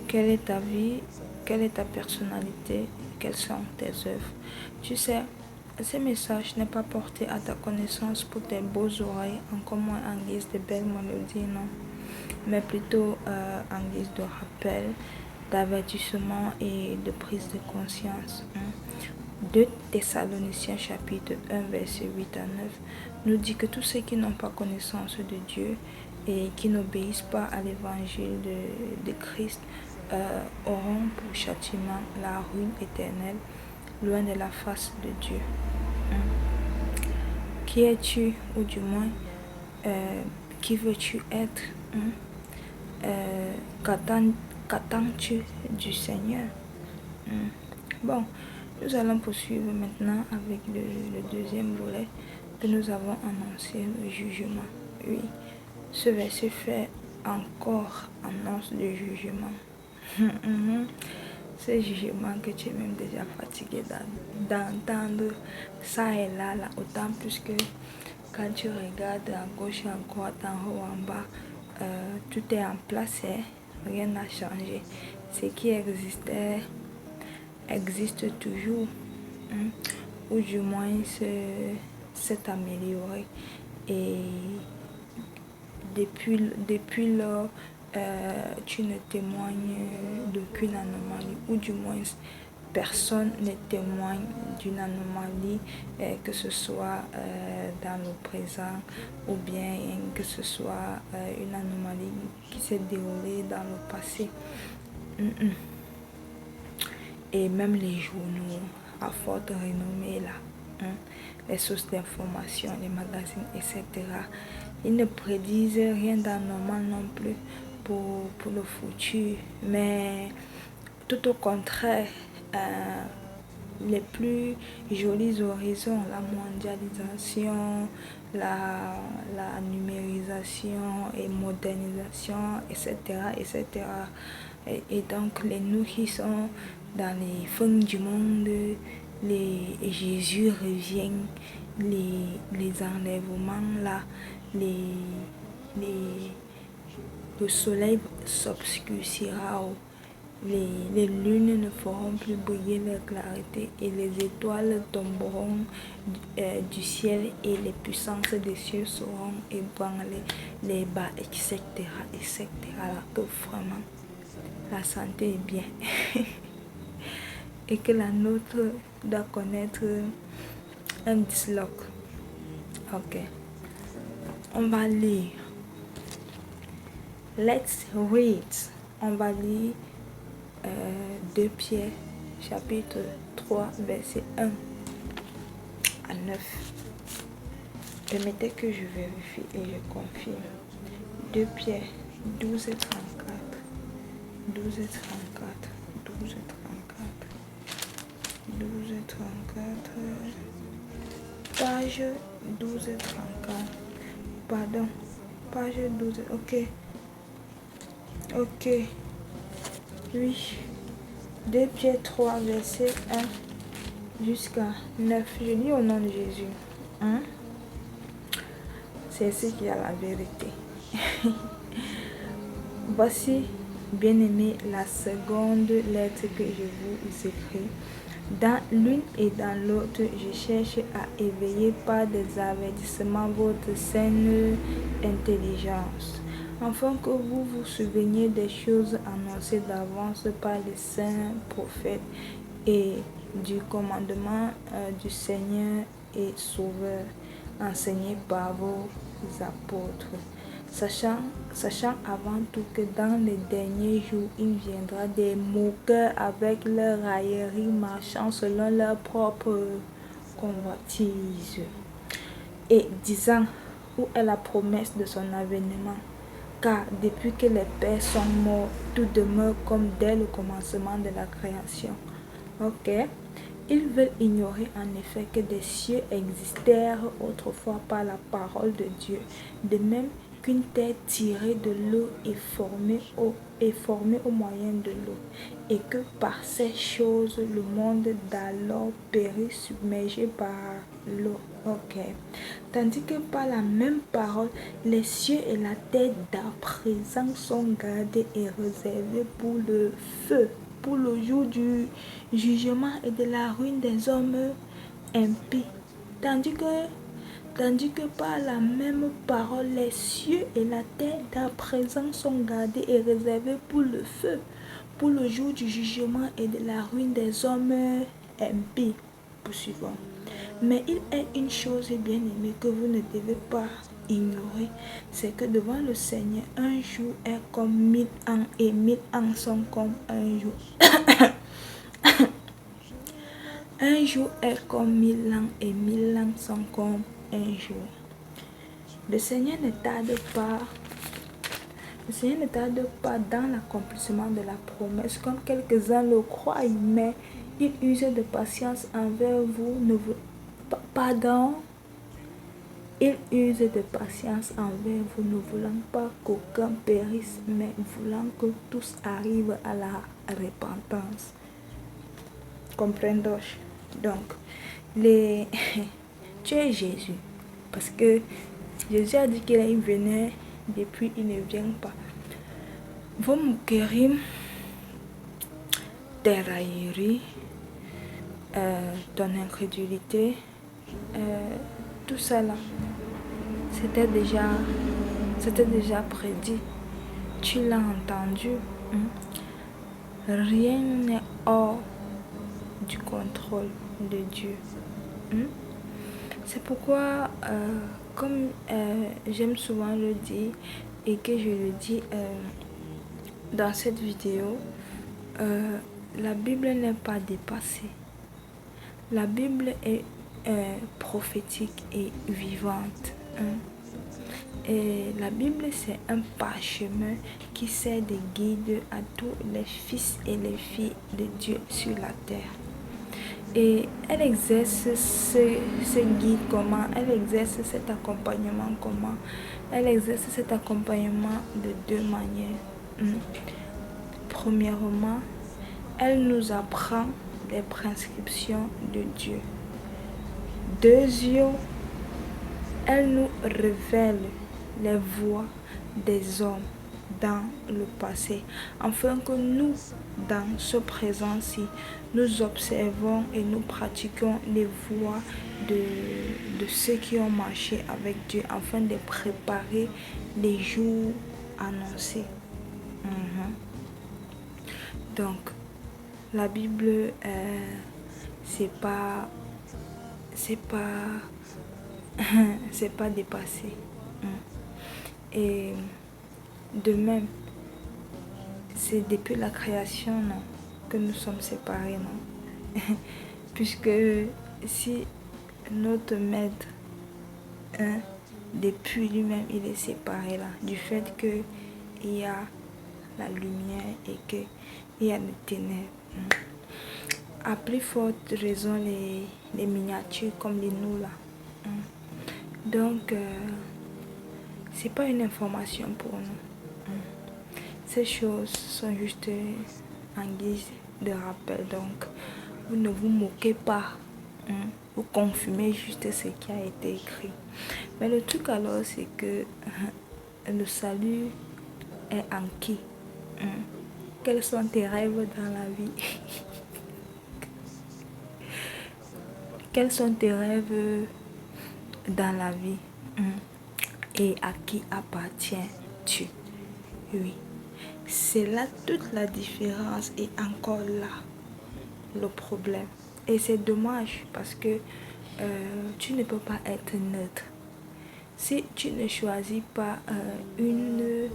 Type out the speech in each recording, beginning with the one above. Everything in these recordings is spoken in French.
quelle est ta vie, quelle est ta personnalité, quelles sont tes œuvres. Tu sais, ce message n'est pas porté à ta connaissance pour tes beaux oreilles, encore moins en guise de belles mélodies, non, mais plutôt en guise de rappel, d'avertissement et de prise de conscience. 2 Thessaloniciens chapitre 1 verset 8 à 9 nous dit que tous ceux qui n'ont pas connaissance de Dieu et qui n'obéissent pas à l'évangile de Christ auront pour châtiment la ruine éternelle, loin de la face de Dieu. Qui es-tu, ou du moins, qui veux-tu être? Qu'attends-tu du Seigneur? Bon, nous allons poursuivre maintenant avec le deuxième volet que nous avons annoncé, le jugement. Oui, ce verset fait encore annonce de jugement. Ce jugement que tu es même déjà fatigué d'entendre ça et là, autant plus que quand tu regardes à gauche, à droite, en haut, en bas, tout est en place, rien n'a changé. Ce qui existait existe toujours, ou du moins s'est amélioré. Et depuis lors, tu ne témoignes d'aucune anomalie, ou du moins personne ne témoigne d'une anomalie, que ce soit dans le présent ou bien que ce soit une anomalie qui s'est déroulée dans le passé. Et même les journaux à forte renommée là, les sources d'information, les magazines, etc., ils ne prédisent rien d'anormal non plus pour le futur, mais tout au contraire, les plus jolis horizons, la mondialisation, la numérisation et modernisation, etc., etc. Et donc nous qui sommes dans les fins du monde, Jésus revient, les enlèvements là, le soleil s'obscurcira, les lunes ne feront plus briller leur clarté et les étoiles tomberont du ciel et les puissances des cieux seront ébranlées, les bas, etc., etc. Alors que vraiment, la santé est bien et que la nôtre doit connaître un disloc. Ok, on va lire. Let's read. On va lire 2 Pierre chapitre 3 verset 1 à 9. Permettez que je vérifie et je confirme. 2 Pierre 12 et 34. 12 et 34. 12 et 34. 12 et 34. Page 12 et 34. Pardon. Page 12. Ok. Oui. 2 Pierre 3, verset 1 jusqu'à 9. Je lis au nom de Jésus. C'est ici qu'il y a la vérité. Voici, bien-aimés, la seconde lettre que je vous écris. Dans l'une et dans l'autre, je cherche à éveiller par des avertissements votre saine intelligence, afin que vous vous souveniez des choses annoncées d'avance par les saints prophètes et du commandement du Seigneur et Sauveur, enseigné par vos apôtres. Sachant avant tout que dans les derniers jours, il viendra des moqueurs avec leur raillerie, marchant selon leur propre convoitise, et disant, où est la promesse de son avènement? Car depuis que les pères sont morts, tout demeure comme dès le commencement de la création. Ok? Ils veulent ignorer en effet que des cieux existèrent autrefois par la parole de Dieu, de même qu'une terre tirée de l'eau est formée au moyen de l'eau, et que par ces choses, le monde d'alors périt submergé par l'eau. Ok. Tandis que par la même parole, les cieux et la terre d'à présent sont gardés et réservés pour le feu, pour le jour du jugement et de la ruine des hommes impies. Tandis que par la même parole, les cieux et la terre d'à présent sont gardés et réservés pour le feu, pour le jour du jugement et de la ruine des hommes impies. Poursuivons. Mais il est une chose bien aimée que vous ne devez pas ignorer, c'est que devant le Seigneur, un jour est comme 1000 ans et 1000 ans sont comme un jour. Un jour est comme 1000 ans et 1000 ans sont comme un jour. Le Seigneur ne tarde pas dans l'accomplissement de la promesse, comme quelques-uns le croient, mais il use de patience envers vous. Il use de patience envers vous, ne voulant pas qu'aucun périsse, mais voulant que tous arrivent à la repentance. Comprends-tu? Donc, tu es Jésus, parce que Jésus a dit qu'il venait, depuis il ne vient pas. Vos moqueries, tes railleries, ton incrédulité, tout ça là, c'était déjà prédit. Tu l'as entendu. Rien n'est hors du contrôle de Dieu. C'est pourquoi, comme j'aime souvent le dire et que je le dis dans cette vidéo, la Bible n'est pas dépassée. La Bible est prophétique et vivante. Et la Bible, c'est un parchemin qui sert de guide à tous les fils et les filles de Dieu sur la terre. Et elle exerce ce guide comment? Elle exerce cet accompagnement comment? Elle exerce cet accompagnement de deux manières. Premièrement, elle nous apprend les prescriptions de Dieu. Deuxièmement, elle nous révèle les voies des hommes dans le passé, afin que nous, dans ce présent-ci, nous observons et nous pratiquons les voies de ceux qui ont marché avec Dieu, afin de préparer les jours annoncés. Donc, la Bible, c'est pas dépassé. Et de même, c'est depuis la création, non, que nous sommes séparés, non? Puisque si notre maître, depuis lui-même, il est séparé là, du fait qu'il y a la lumière et qu'il y a les ténèbres. À plus forte raison, les miniatures comme les nous là. Donc, c'est pas une information pour nous. Ces choses sont juste en guise de rappel. Donc, vous ne vous moquez pas. Vous confirmez juste ce qui a été écrit. Mais le truc alors, c'est que le salut est en qui? Quels sont tes rêves dans la vie? Quels sont tes rêves dans la vie? Et à qui appartiens-tu? Oui, c'est là toute la différence et encore là le problème. Et c'est dommage parce que tu ne peux pas être neutre. Si tu ne choisis pas une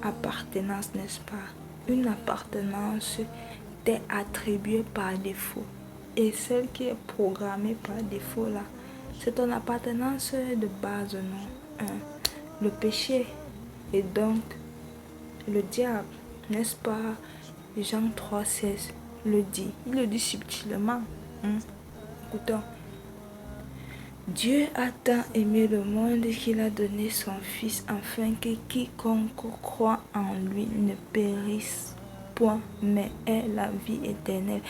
appartenance, n'est-ce pas? Une appartenance t'est attribuée par défaut. Et celle qui est programmée par défaut là, c'est ton appartenance de base, non? Le péché et donc le diable, n'est-ce pas? Jean 3,16 le dit. Il le dit subtilement. Écoutons. Dieu a tant aimé le monde qu'il a donné son Fils afin que quiconque croit en lui ne périsse point, mais ait la vie éternelle.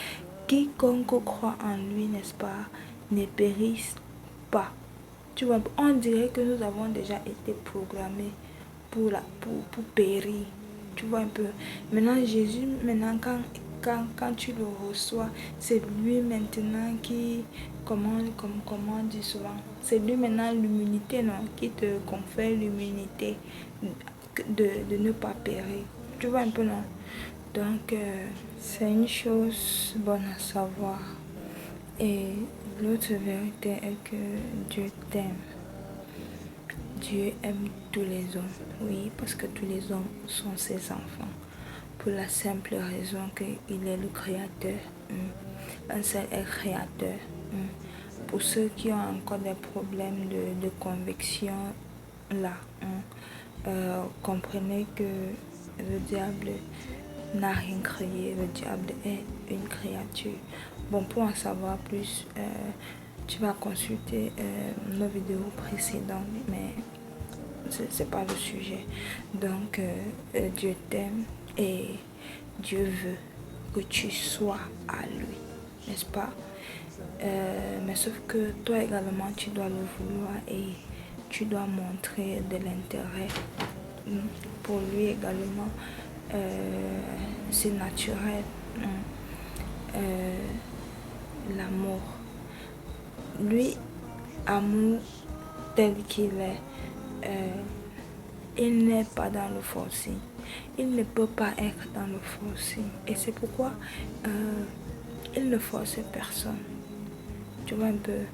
Quiconque croit en lui, n'est-ce pas, ne périsse pas. Tu vois, on dirait que nous avons déjà été programmés pour périr. Tu vois un peu. Maintenant, Jésus, quand tu le reçois, c'est lui maintenant qui, comment on dit souvent, c'est lui maintenant l'immunité, non, qui te confère l'immunité de ne pas périr. Tu vois un peu, non? Donc, c'est une chose bonne à savoir. Et l'autre vérité est que Dieu t'aime. Dieu aime tous les hommes, oui, parce que tous les hommes sont ses enfants. Pour la simple raison qu'il est le créateur. Un seul est créateur. Pour ceux qui ont encore des problèmes de conviction, là, comprenez que le diable n'a rien créé, le diable est une créature. Bon, pour en savoir plus, tu vas consulter nos vidéos précédentes, mais c'est pas le sujet. Donc, Dieu t'aime et Dieu veut que tu sois à lui, n'est-ce pas? Mais sauf que toi également, tu dois le vouloir et tu dois montrer de l'intérêt pour lui également. C'est naturel. L'amour. Lui, amour tel qu'il est, il n'est pas dans le forcing. Il ne peut pas être dans le forcing. Et c'est pourquoi il ne force personne. Tu vois un peu.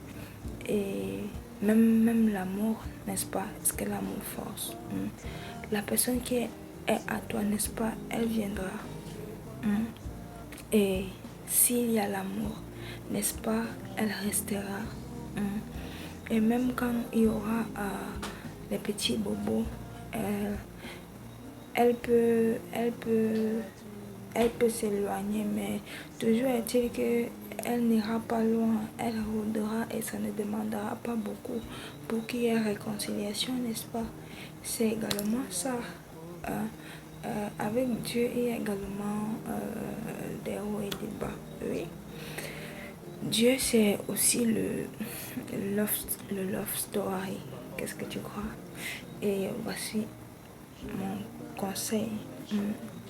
Et même l'amour, n'est-ce pas? Est-ce que l'amour force? La personne qui est à toi, n'est-ce pas? Elle viendra. Et s'il y a l'amour, n'est-ce pas? Elle restera. Et même quand il y aura les petits bobos, elle peut s'éloigner, mais toujours est-il qu'elle n'ira pas loin, elle rôdera et ça ne demandera pas beaucoup pour qu'il y ait réconciliation, n'est-ce pas? C'est également ça. Avec Dieu, il y a également des hauts et des bas, oui. Dieu, c'est aussi le love story. Qu'est-ce que tu crois? Et voici mon conseil,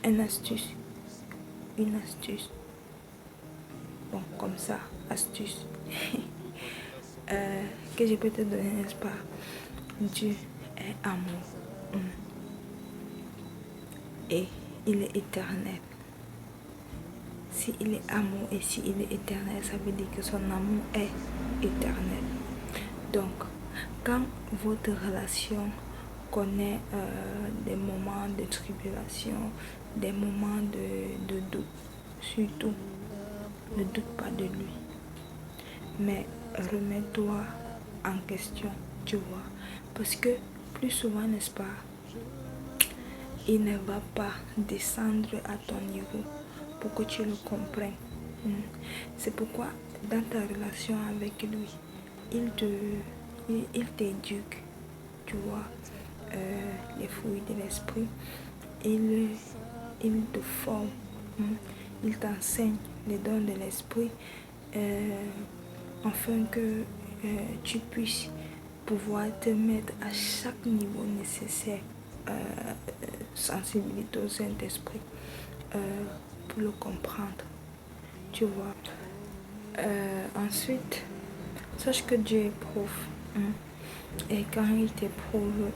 une astuce. Bon, comme ça, astuce. Que je peux te donner, n'est-ce pas? Dieu est amour. Et il est éternel. Si il est amour et si il est éternel, ça veut dire que son amour est éternel. Donc, quand votre relation connaît des moments de tribulation, des moments de doute, surtout, ne doute pas de lui. Mais remets-toi en question, tu vois. Parce que plus souvent, n'est-ce pas, il ne va pas descendre à ton niveau pour que tu le comprennes. C'est pourquoi dans ta relation avec lui, il t'éduque, tu vois, les fruits de l'esprit. Il te forme, il t'enseigne les dons de l'esprit, afin que tu puisses pouvoir te mettre à chaque niveau nécessaire, sensibilité au Saint-Esprit, pour le comprendre, tu vois. Ensuite, sache que Dieu éprouve, et quand il t'éprouve,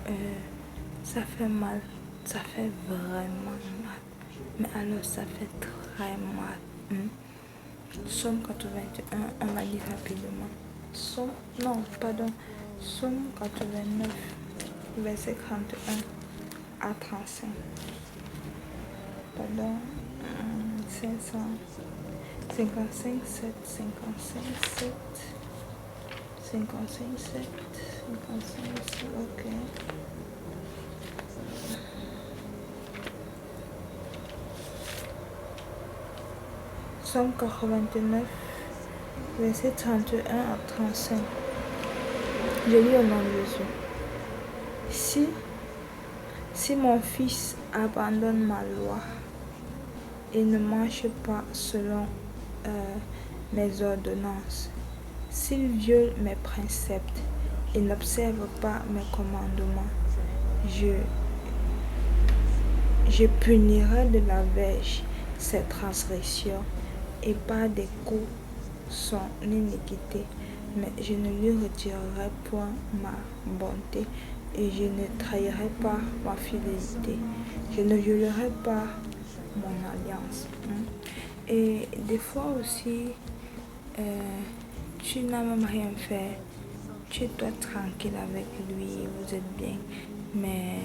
ça fait mal, ça fait vraiment mal, mais alors ça fait très mal. Somme 81, on va lire rapidement. Somme 89, verset 31 à 35. Pardon, 55, 7, 55, ok. Somme 89, verset 31 à 35. Je lis au nom de Jésus. Si, si mon fils abandonne ma loi et ne marche pas selon mes ordonnances, s'il viole mes préceptes et n'observe pas mes commandements, je punirai de la verge ses transgressions et par des coups son iniquité, mais je ne lui retirerai point ma bonté et je ne trahirai pas ma fidélité. Je ne violerai pas mon alliance. Et des fois aussi, tu n'as même rien fait. Tu es toi tranquille avec lui, vous êtes bien, mais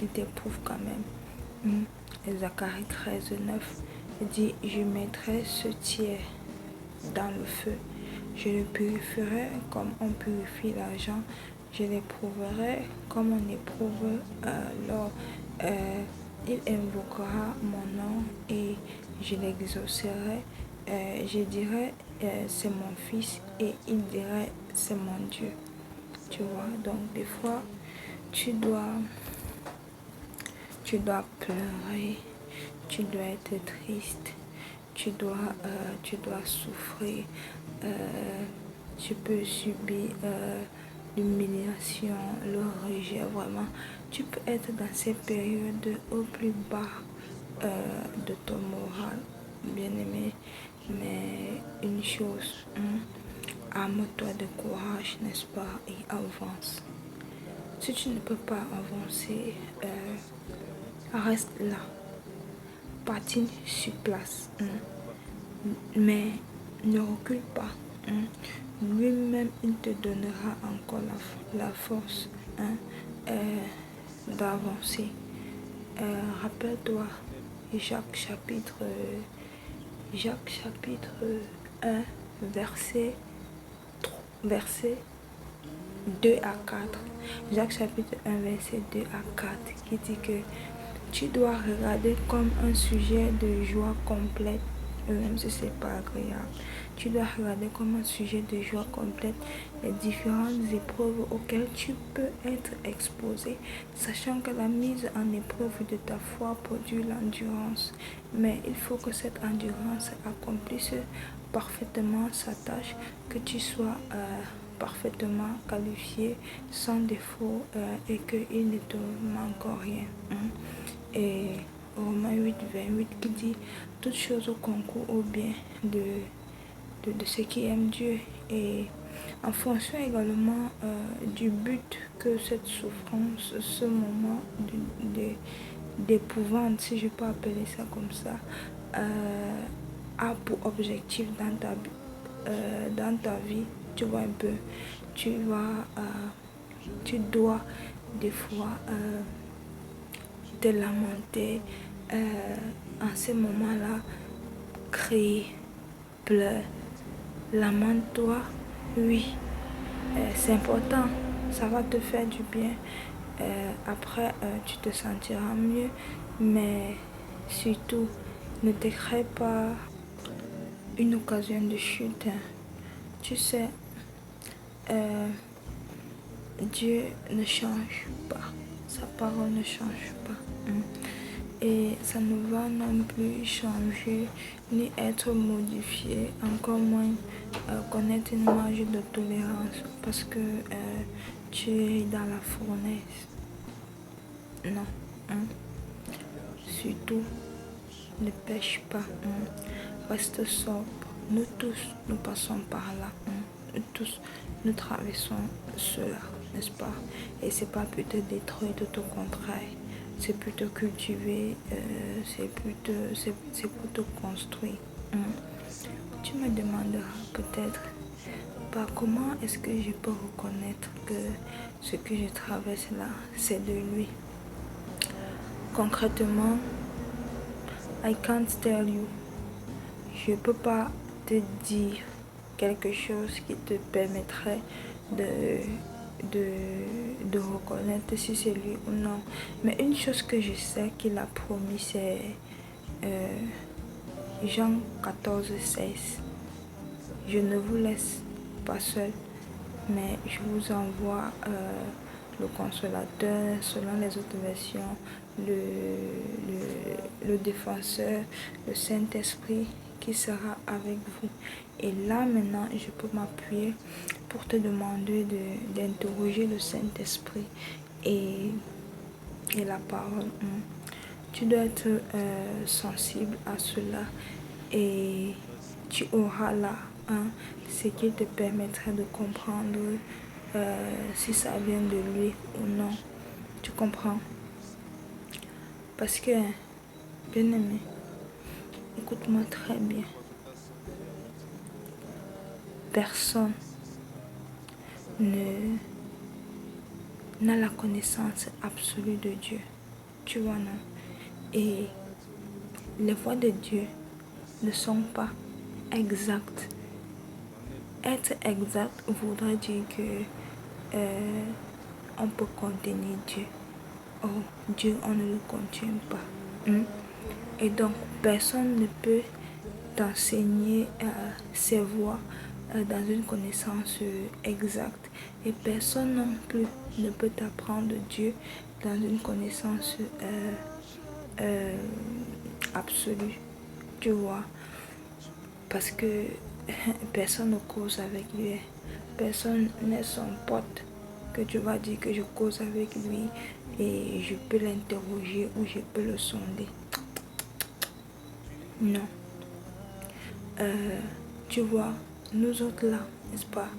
il t'éprouve quand même. Et Zacharie 13:9 dit, je mettrai ce tiers dans le feu. Je le purifierai comme on purifie l'argent. Je l'éprouverai comme on éprouve l'or. Il invoquera mon nom et je l'exaucerai. Je dirai, c'est mon fils, et il dirait, c'est mon Dieu. Tu vois, donc des fois, tu dois pleurer, tu dois être triste, tu dois souffrir, tu peux subir l'humiliation, le rejet, vraiment. Tu peux être dans ces périodes au plus bas de ton moral, bien-aimé, mais une chose, arme-toi de courage, n'est-ce pas, et avance. Si tu ne peux pas avancer, reste là, patine sur place, mais ne recule pas. Lui-même, il te donnera encore la force d'avancer. Rappelle-toi, Jacques chapitre 1, verset 2 à 4. Jacques chapitre 1, verset 2 à 4, qui dit que tu dois regarder comme un sujet de joie complète, même si ce n'est pas agréable. Tu dois regarder comme un sujet de joie complète les différentes épreuves auxquelles tu peux être exposé, sachant que la mise en épreuve de ta foi produit l'endurance. Mais il faut que cette endurance accomplisse parfaitement sa tâche, que tu sois parfaitement qualifié, sans défaut, et qu'il ne te manque rien. Et Romains 8:28 qui dit « Toutes choses concourent au bien de ceux qui aiment Dieu ». Et en fonction également du but que cette souffrance, ce moment d'épouvante, si je peux appeler ça comme ça, a pour objectif dans ta vie, tu vois un peu, tu dois des fois te lamenter, en ce moment-là, crier, pleure, lamente-toi, oui, c'est important, ça va te faire du bien. Après, tu te sentiras mieux, mais surtout, ne te crée pas une occasion de chute. Tu sais, Dieu ne change pas, sa parole ne change pas. Et ça ne va non plus changer ni être modifié, encore moins connaître une marge de tolérance parce que tu es dans la fournaise. Non. Surtout, ne pêche pas. Reste sobre. Nous tous, nous passons par là. Nous tous, nous traversons cela, n'est-ce pas? Et c'est pas pour te détruire, tout au contraire. C'est pour te cultiver, c'est pour te construire. Tu me demanderas peut-être, comment est-ce que je peux reconnaître que ce que je traverse là, c'est de lui? Concrètement, I can't tell you. Je ne peux pas te dire quelque chose qui te permettrait de reconnaître si c'est lui ou non. Mais une chose que je sais qu'il a promis, c'est Jean 14:16. Je ne vous laisse pas seul, mais je vous envoie le consolateur, selon les autres versions, le défenseur, le Saint-Esprit qui sera avec vous. Et là maintenant, je peux m'appuyer pour te demander d'interroger le Saint-Esprit et la parole. Tu dois être sensible à cela et tu auras là ce qui te permettra de comprendre si ça vient de lui ou non. Tu comprends? Parce que, bien aimé, écoute-moi très bien. Personne n'a la connaissance absolue de Dieu. Tu vois, non? Et les voies de Dieu ne sont pas exactes. Être exact voudrait dire que on peut contenir Dieu. Oh, Dieu, on ne le contient pas. Et donc, personne ne peut t'enseigner ses voies dans une connaissance exacte. Et personne non plus ne peut t'apprendre Dieu dans une connaissance absolue. Tu vois? Parce que personne ne cause avec lui. Personne n'est son pote que tu vas dire que je cause avec lui et je peux l'interroger ou je peux le sonder. Non. Tu vois, nous autres là, n'est-ce pas,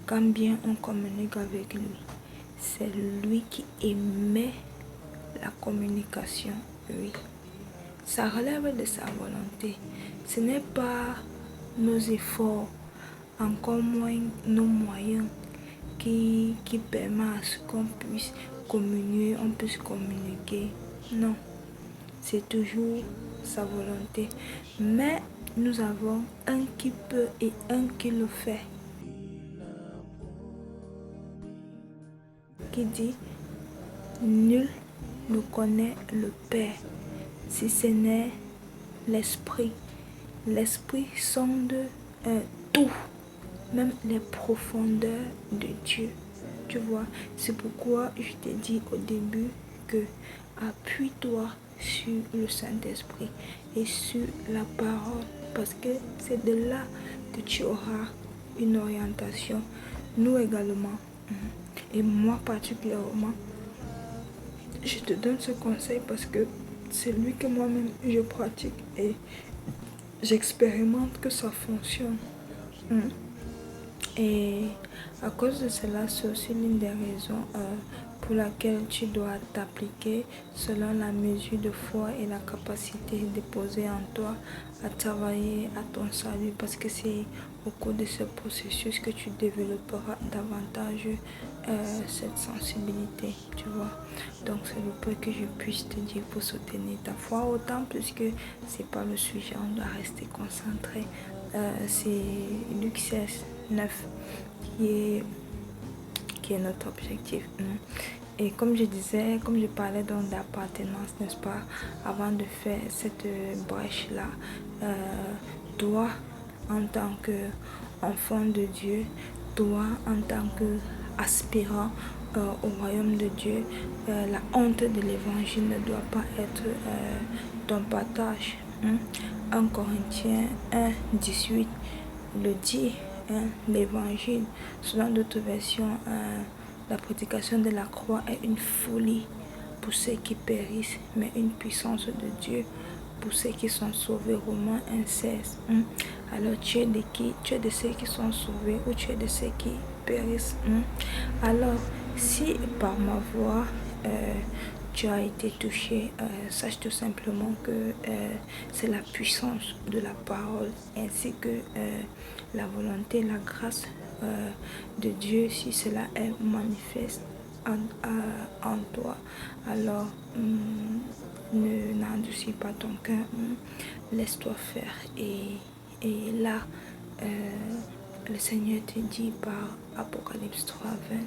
quand bien on communique avec lui, c'est lui qui émet la communication, oui. Ça relève de sa volonté. Ce n'est pas nos efforts, encore moins nos moyens qui permettent à ce qu'on puisse communier, on puisse communiquer. Non, c'est toujours sa volonté. Mais nous avons un qui peut et un qui le fait. Qui dit, nul ne connaît le Père si ce n'est l'Esprit. L'Esprit sonde tout, même les profondeurs de Dieu. Tu vois, c'est pourquoi je t'ai dit au début que appuie-toi sur le Saint-Esprit et sur la parole, parce que c'est de là que tu auras une orientation. Nous également, et moi particulièrement, je te donne ce conseil parce que c'est lui que moi-même je pratique et j'expérimente que ça fonctionne. Et à cause de cela, c'est aussi l'une des raisons pour laquelle tu dois t'appliquer selon la mesure de foi et la capacité déposée en toi à travailler à ton salut, parce que c'est au cours de ce processus que tu développeras davantage cette sensibilité, tu vois. Donc c'est le peu que je puisse te dire pour soutenir ta foi, autant plus que c'est pas le sujet, on doit rester concentré. C'est Luc 16, 9 qui est notre objectif. Et comme je disais, comme je parlais donc d'appartenance, n'est-ce pas, avant de faire cette brèche-là, toi, en tant qu'enfant de Dieu, toi, en tant qu'aspirant au royaume de Dieu, la honte de l'évangile ne doit pas être ton partage. 1 Corinthiens 1, 18 le dit, l'évangile, selon d'autres versions, la prédication de la croix est une folie pour ceux qui périssent, mais une puissance de Dieu pour ceux qui sont sauvés. Romains 1, 16. Alors tu es de qui? Tu es de ceux qui sont sauvés ou tu es de ceux qui périssent? Alors, si par ma voix tu as été touché, sache tout simplement que c'est la puissance de la parole ainsi que la volonté, la grâce de Dieu, si cela est manifeste en toi. Alors, n'endurcis pas ton cœur, laisse-toi faire. Et là, le Seigneur te dit par Apocalypse 3, 20,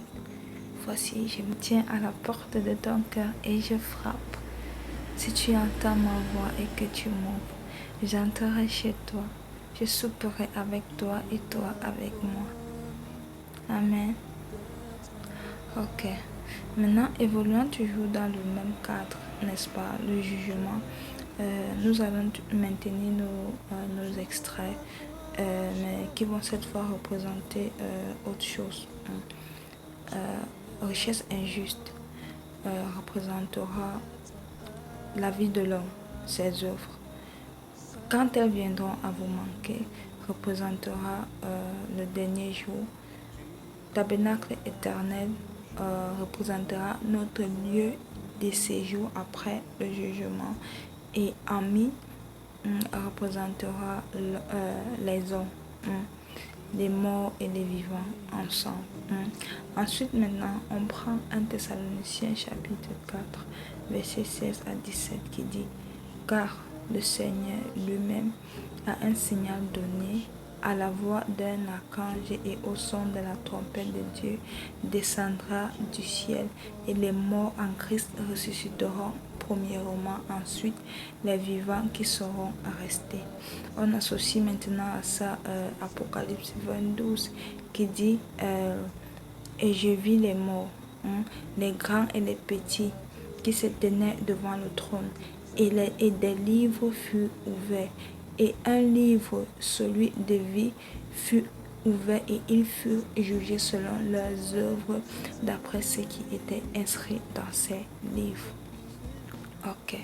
voici, je me tiens à la porte de ton cœur et je frappe. Si tu entends ma voix et que tu m'ouvres, j'entrerai chez toi, je souperai avec toi et toi avec moi. Amen. Ok. Maintenant, évoluant toujours dans le même cadre, n'est-ce pas, le jugement, nous allons maintenir nos extraits, mais qui vont cette fois représenter autre chose. Richesse injuste représentera la vie de l'homme, ses œuvres. Quand elles viendront à vous manquer, représentera le dernier jour. Tabernacle éternel représentera notre lieu de séjour après le jugement. Et ami représentera les hommes, les morts et les vivants ensemble. Ensuite, maintenant, on prend 1 Thessaloniciens chapitre 4, verset 16 à 17 qui dit: Car le Seigneur lui-même a un signal donné, à la voix d'un archange et au son de la trompette de Dieu, descendra du ciel, et les morts en Christ ressusciteront premièrement, ensuite les vivants qui seront restés. On associe maintenant à ça Apocalypse 22 qui dit et je vis les morts, les grands et les petits, qui se tenaient devant le trône, et des livres furent ouverts, et un livre, celui de vie, fut ouvert, et ils furent jugés selon leurs œuvres, d'après ce qui était inscrit dans ces livres. Ok.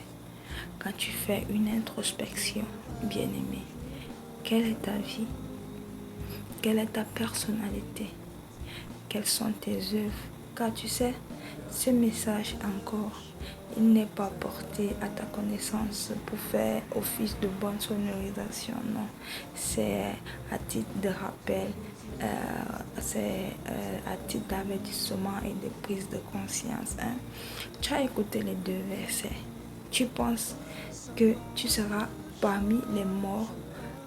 Quand tu fais une introspection, bien-aimé, quelle est ta vie? Quelle est ta personnalité? Quelles sont tes œuvres? Car tu sais, ce message encore, il n'est pas porté à ta connaissance pour faire office de bonne sonorisation, non. C'est à titre de rappel, c'est à titre d'avertissement et de prise de conscience. Tu as écouté les 2 versets. Tu penses que tu seras parmi les morts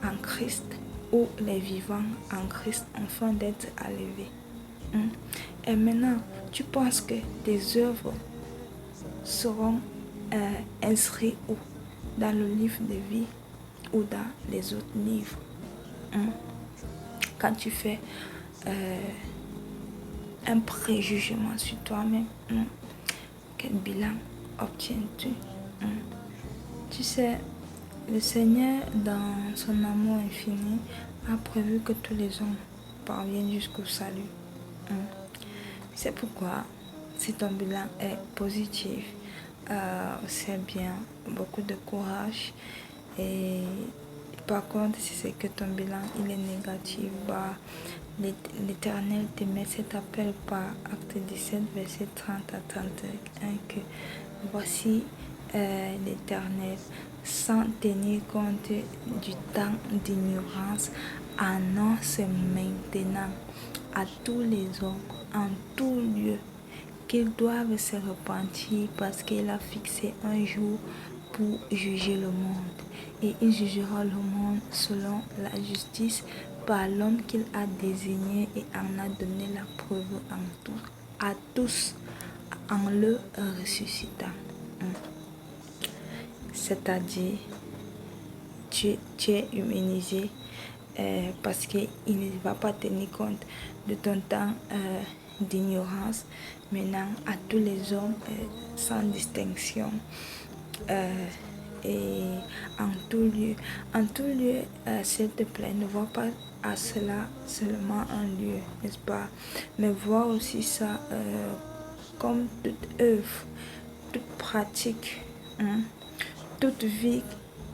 en Christ ou les vivants en Christ afin d'être enlevés. Et maintenant, tu penses que tes œuvres seront inscrites où? Dans le livre de vie ou dans les autres livres? Quand tu fais un préjugement sur toi-même, quel bilan obtiens-tu? Tu sais, le Seigneur, dans son amour infini, a prévu que tous les hommes parviennent jusqu'au salut. C'est pourquoi, si ton bilan est positif, c'est bien, beaucoup de courage. Et par contre, si c'est que ton bilan il est négatif, l'Éternel te met cet appel par Acte 17, verset 30 à 31, que voici l'Éternel, sans tenir compte du temps d'ignorance, annonce maintenant à tous les hommes, en tout lieu, qu'ils doivent se repentir parce qu'il a fixé un jour pour juger le monde. Et il jugera le monde selon la justice par l'homme qu'il a désigné et en a donné la preuve à tous en le ressuscitant. C'est-à-dire, tu es humanisé parce qu'il ne va pas tenir compte de ton temps d'ignorance. Maintenant, à tous les hommes sans distinction et en tout lieu, s'il te plaît, ne vois pas à cela seulement un lieu, n'est-ce pas, mais vois aussi ça comme toute œuvre, toute pratique, toute vie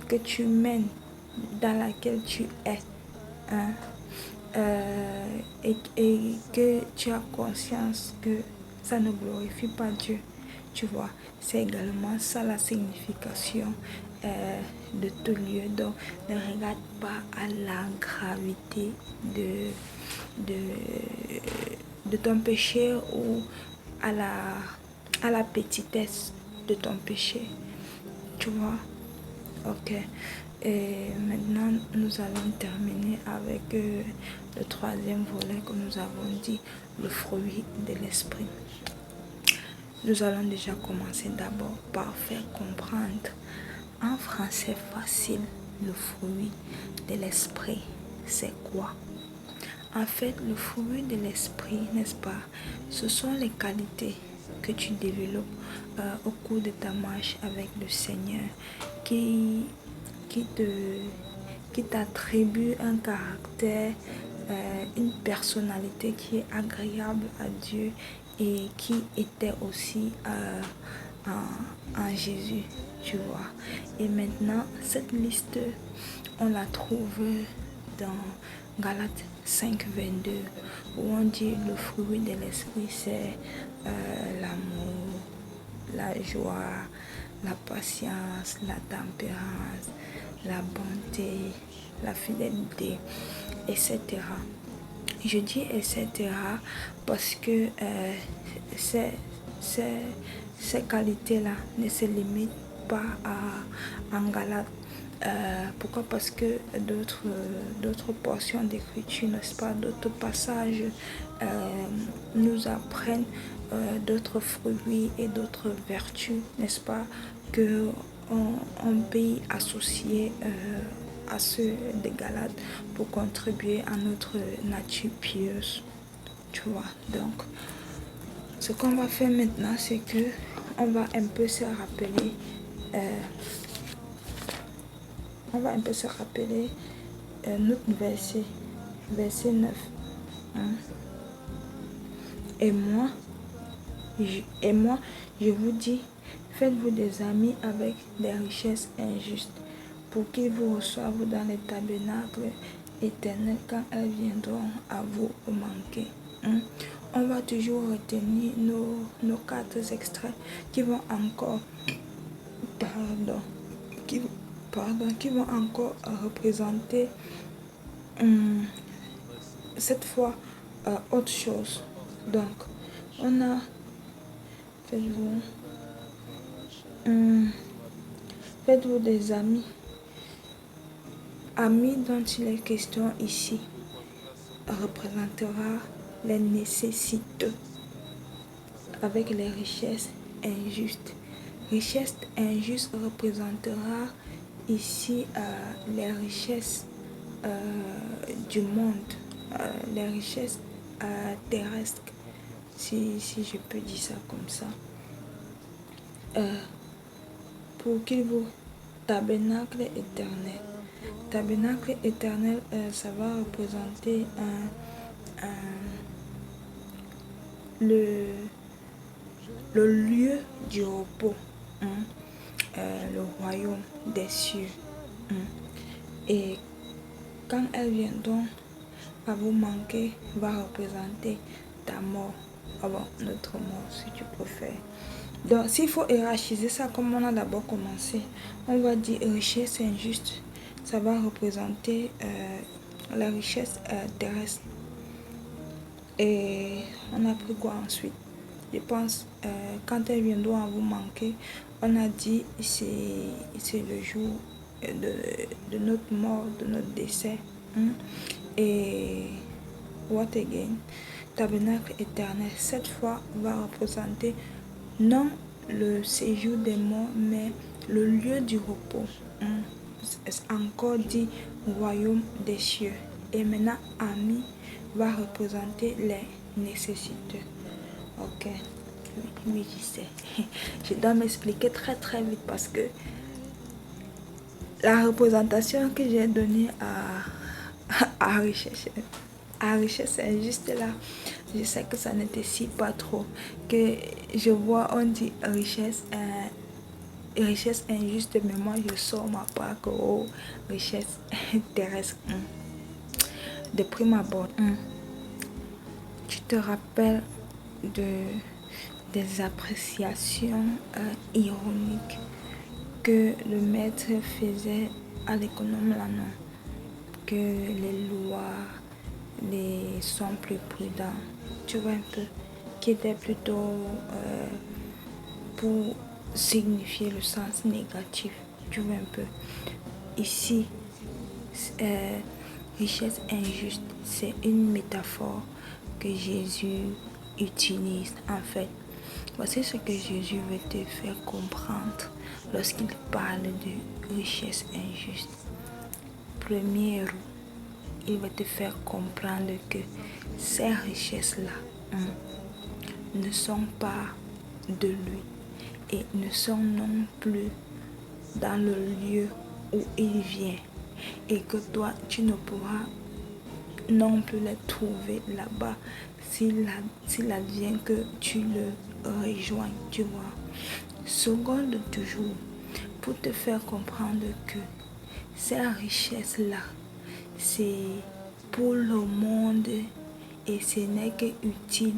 que tu mènes, dans laquelle tu es, et que tu as conscience que ça ne glorifie pas Dieu. Tu vois, c'est également ça la signification de tout lieu. Donc, ne regarde pas à la gravité de ton péché ou à la petitesse de ton péché. Tu vois? Ok. Et maintenant, nous allons terminer avec le 3e volet que nous avons dit, le fruit de l'esprit. Nous allons déjà commencer d'abord par faire comprendre en français facile le fruit de l'esprit. C'est quoi? En fait, le fruit de l'esprit, n'est-ce pas, ce sont les qualités que tu développes au cours de ta marche avec le Seigneur qui, qui te, qui t'attribue un caractère, une personnalité qui est agréable à Dieu et qui était aussi en Jésus, tu vois. Et maintenant, cette liste, on la trouve dans Galates 5, 22, où on dit le fruit de l'esprit, c'est l'amour, la joie, la patience, la tempérance, la bonté, la fidélité, etc. Je dis etc. parce que ces qualités-là ne se limitent pas en Galates. Pourquoi? Parce que d'autres portions d'écriture, n'est-ce pas, d'autres passages nous apprennent d'autres fruits et d'autres vertus, n'est-ce pas, que on peut y associer à ceux des Galates pour contribuer à notre nature pieuse, tu vois. Donc, ce qu'on va faire maintenant, c'est que on va un peu se rappeler notre verset 9. Hein. Et moi, je vous dis, faites-vous des amis avec des richesses injustes, pour qu'ils vous reçoivent dans les tabernacles éternels quand elles viendront à vous manquer. Hein. On va toujours retenir nos 4 extraits qui vont encore, qui vont encore représenter cette fois autre chose. Donc, on a faites-vous des amis. Amis dont il est question ici représentera les nécessités avec les richesses injustes. Richesse injuste représentera ici les richesses du monde, les richesses terrestres, si je peux dire ça comme ça. Pour qu'il vous tabernacle éternel. Tabernacle éternel, ça va représenter le lieu du repos, hein, le royaume des cieux. Hein. Et quand elles viendront à vous manquer, va représenter ta mort, notre mort si tu préfères. Donc s'il faut hiérarchiser ça comme on a d'abord commencé, on va dire richesse injuste, ça va représenter la richesse terrestre. Et on a pris quoi ensuite? Je pense, quand elles viendront à vous manquer, on a dit c'est le jour de notre mort, de notre décès. Hein? Et what again? Tabernacle éternel, cette fois, va représenter non le séjour des morts, mais le lieu du repos. Hein? C'est encore dit royaume des cieux. Et maintenant, ami va représenter les nécessités. Ok, oui, je sais. Je dois m'expliquer très très vite parce que la représentation que j'ai donnée à richesse injuste là, je sais que ça n'était pas trop. Que je vois, on dit richesse injuste, mais moi je sors ma part que richesse terrestre. De prime abord, tu te rappelles des appréciations ironiques que le maître faisait à l'économe là, non? Que les lois sont plus prudents, tu vois un peu, qui était plutôt pour signifier le sens négatif, tu vois un peu. Ici, richesse injuste, c'est une métaphore que Jésus utilise en fait. Voici ce que Jésus veut te faire comprendre lorsqu'il parle de richesse injuste. Premier, il va te faire comprendre que ces richesses-là ne sont pas de lui et ne sont non plus dans le lieu où il vient et que toi, tu ne pourras non plus les trouver là-bas s'il advient que tu le rejoignes, tu vois. Seconde toujours, pour te faire comprendre que ces richesses-là, c'est pour le monde et ce n'est que utile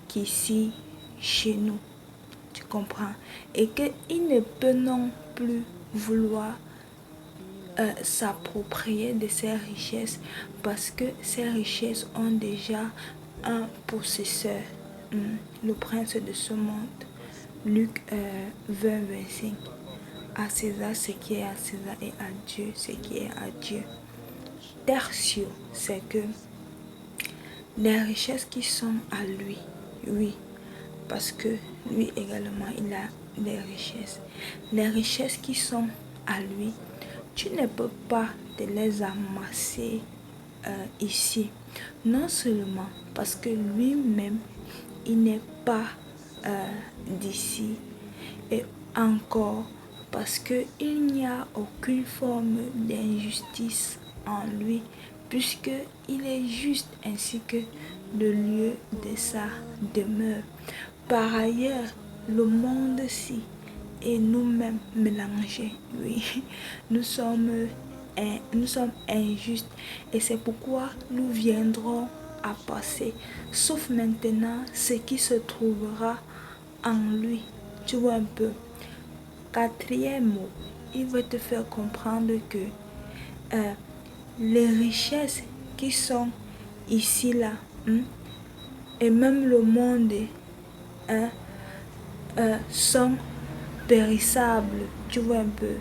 qu'ici, chez nous. Tu comprends? Et qu'il ne peut non plus vouloir s'approprier de ces richesses parce que ces richesses ont déjà un possesseur, le prince de ce monde. Luc 20-25. À César ce qui est à César et à Dieu ce qui est à Dieu. Tertio, c'est que les richesses qui sont à lui, oui, parce que lui également il a des richesses. Les richesses qui sont à lui, tu ne peux pas te les amasser ici. Non seulement parce que lui-même, il n'est pas d'ici, et encore parce qu'il n'y a aucune forme d'injustice en lui, puisqu'il est juste ainsi que le lieu de sa demeure. Par ailleurs, le monde-ci et nous-mêmes mélangés, oui, nous sommes injustes et c'est pourquoi nous viendrons à passer, sauf maintenant ce qui se trouvera en lui. Tu vois un peu. Quatrième mot, il va te faire comprendre que les richesses qui sont ici là, et même le monde sont périssables, tu vois un peu.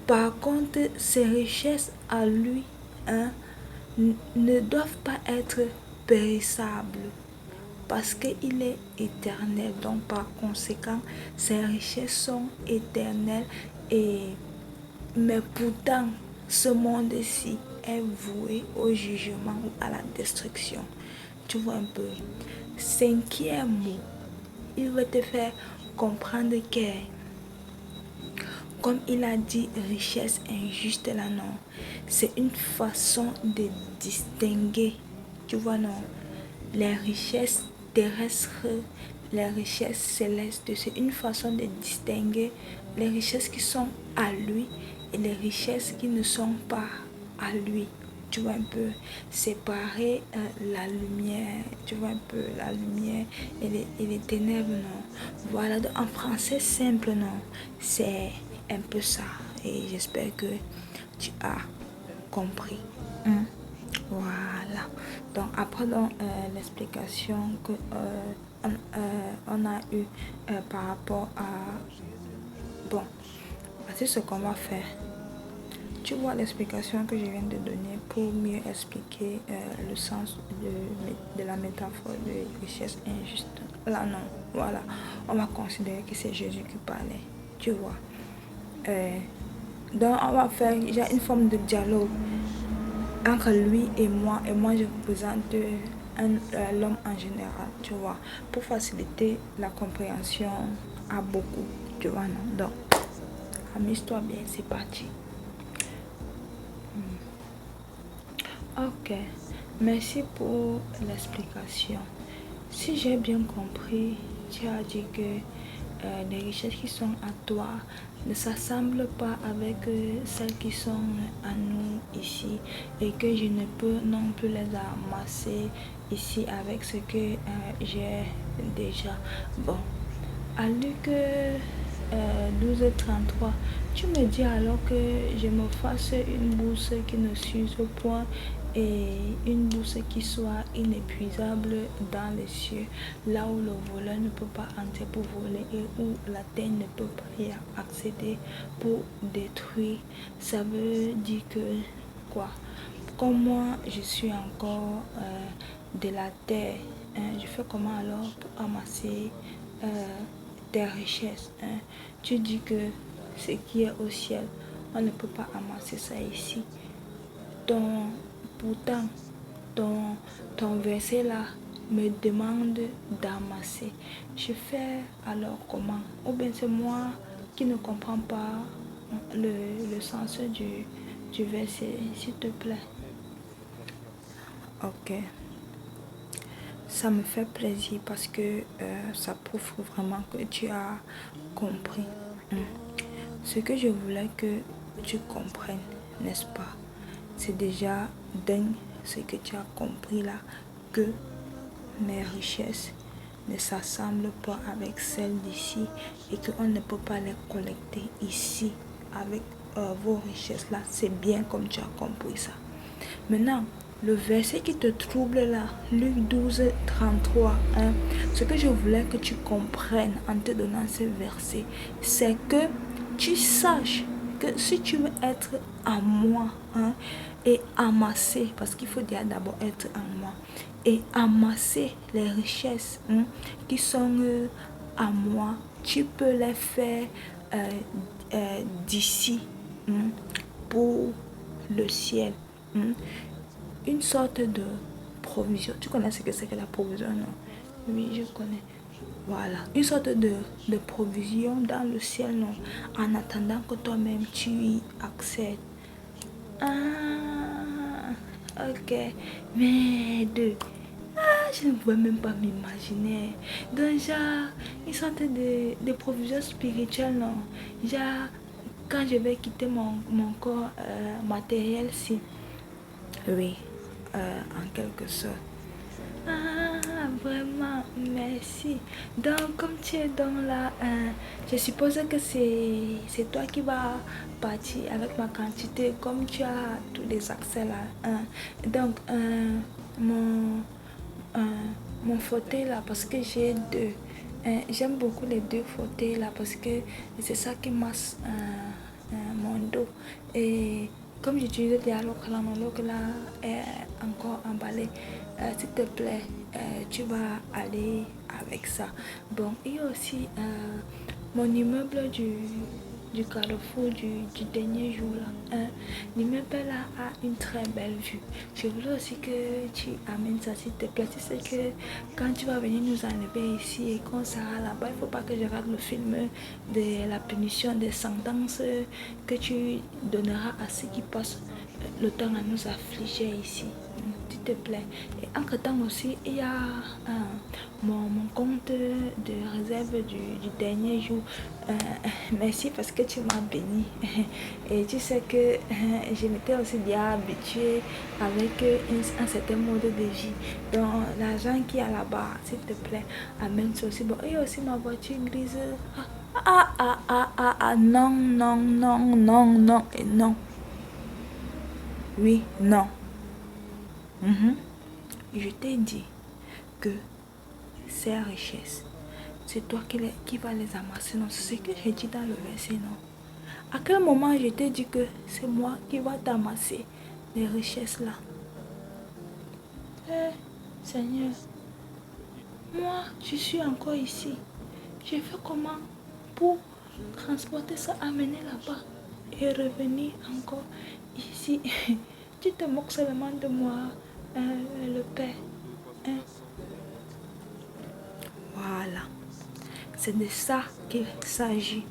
Par contre, ces richesses à lui ne doivent pas être périssables parce qu'il est éternel. Donc par conséquent, ces richesses sont éternelles. Mais pourtant, ce monde-ci est voué au jugement ou à la destruction. Tu vois un peu. Cinquième mot, il va te faire comprendre que, comme il a dit, richesse injuste là, non. C'est une façon de distinguer, tu vois, non. Les richesses terrestres, les richesses célestes, c'est une façon de distinguer les richesses qui sont à lui et les richesses qui ne sont pas à lui. Tu vois un peu, séparer la lumière, tu vois un peu la lumière et les ténèbres, non. Voilà, donc en français simple, non, c'est un peu ça. Et j'espère que tu as compris. Voilà. Donc après l'explication que on a eu par rapport à... Bon, voici ce qu'on va faire. Tu vois l'explication que je viens de donner pour mieux expliquer le sens de la métaphore de richesse injuste. Là non, voilà. On va considérer que c'est Jésus qui parlait. Tu vois. Donc on va faire déjà une forme de dialogue entre lui et moi je représente l'homme en général, tu vois, pour faciliter la compréhension à beaucoup, tu vois, non. Donc amuse-toi bien, c'est parti. Ok, merci pour l'explication. Si j'ai bien compris, tu as dit que les richesses qui sont à toi ne s'assemblent pas avec celles qui sont à nous ici et que je ne peux non plus les amasser ici avec ce que j'ai déjà. Bon, à Luc 12:33, tu me dis alors que je me fasse une bourse qui ne s'use point et une bourse qui soit inépuisable dans les cieux, là où le voleur ne peut pas entrer pour voler et où la terre ne peut pas y accéder pour détruire. Ça veut dire que quoi? Comme moi je suis encore de la terre, je fais comment alors pour amasser des richesses, Tu dis que ce qui est au ciel, on ne peut pas amasser ça ici. Donc, pourtant, ton verset là me demande d'amasser. Je fais alors comment? Ou bien c'est moi qui ne comprends pas le sens du verset, s'il te plaît. Ok. Ça me fait plaisir parce que ça prouve vraiment que tu as compris. Ce que je voulais que tu comprennes, n'est-ce pas? C'est déjà dingue ce que tu as compris là, que mes richesses ne s'assemblent pas avec celles d'ici et qu'on ne peut pas les collecter ici avec vos richesses là. C'est bien comme tu as compris ça. Maintenant, le verset qui te trouble là, Luc 12, 33, ce que je voulais que tu comprennes en te donnant ce verset, c'est que tu saches que si tu veux être à moi et amasser, parce qu'il faut d'abord être à moi, et amasser les richesses qui sont à moi, tu peux les faire d'ici pour le ciel. Une sorte de provision. Tu connais ce que c'est que la provision, non? Oui, je connais. Voilà, une sorte de provision dans le ciel, non? En attendant que toi-même tu y accèdes. Ah, ok. Mais je ne pouvais même pas m'imaginer. Donc, genre, une sorte de provision spirituelle, non? Genre, quand je vais quitter mon corps matériel, si. Oui, en quelque sorte. Ah, vraiment, merci. Donc, comme tu es dans là, je suppose que c'est toi qui vas partir avec ma quantité, comme tu as tous les accès là. Donc, mon fauteuil là, parce que j'ai deux. J'aime beaucoup les deux fauteuils là, parce que c'est ça qui masse mon dos. Et comme j'utilise le dialogue là est encore emballé, s'il te plaît, tu vas aller avec ça. Bon, il y a aussi mon immeuble du carrefour du dernier jour là. L'immeuble là a une très belle vue. Je voulais aussi que tu amènes ça s'il te plaît. Tu sais que quand tu vas venir nous enlever ici et qu'on sera là-bas, il ne faut pas que je regarde le film de la punition des sentences que tu donneras à ceux qui passent le temps à nous affliger ici. S'il te plaît. Et entre temps aussi, il y a mon compte de réserve du dernier jour. Merci parce que tu m'as béni. Et tu sais que je m'étais aussi bien habituée avec un certain mode de vie. Donc l'argent qui est là-bas, s'il te plaît, amène ça aussi. Bon, et aussi ma voiture grise. Non, non, non, non, non et non. Oui, non. Je t'ai dit que ces richesses, c'est toi qui vas les amasser. Non, c'est ce que j'ai dit dans le verset, non? À quel moment je t'ai dit que c'est moi qui va t'amasser les richesses là? Seigneur, moi, je suis encore ici. Je fais comment pour transporter ça, amener là-bas et revenir encore ici? Tu te moques seulement de moi, le Père. Voilà. C'est de ça qu'il s'agit.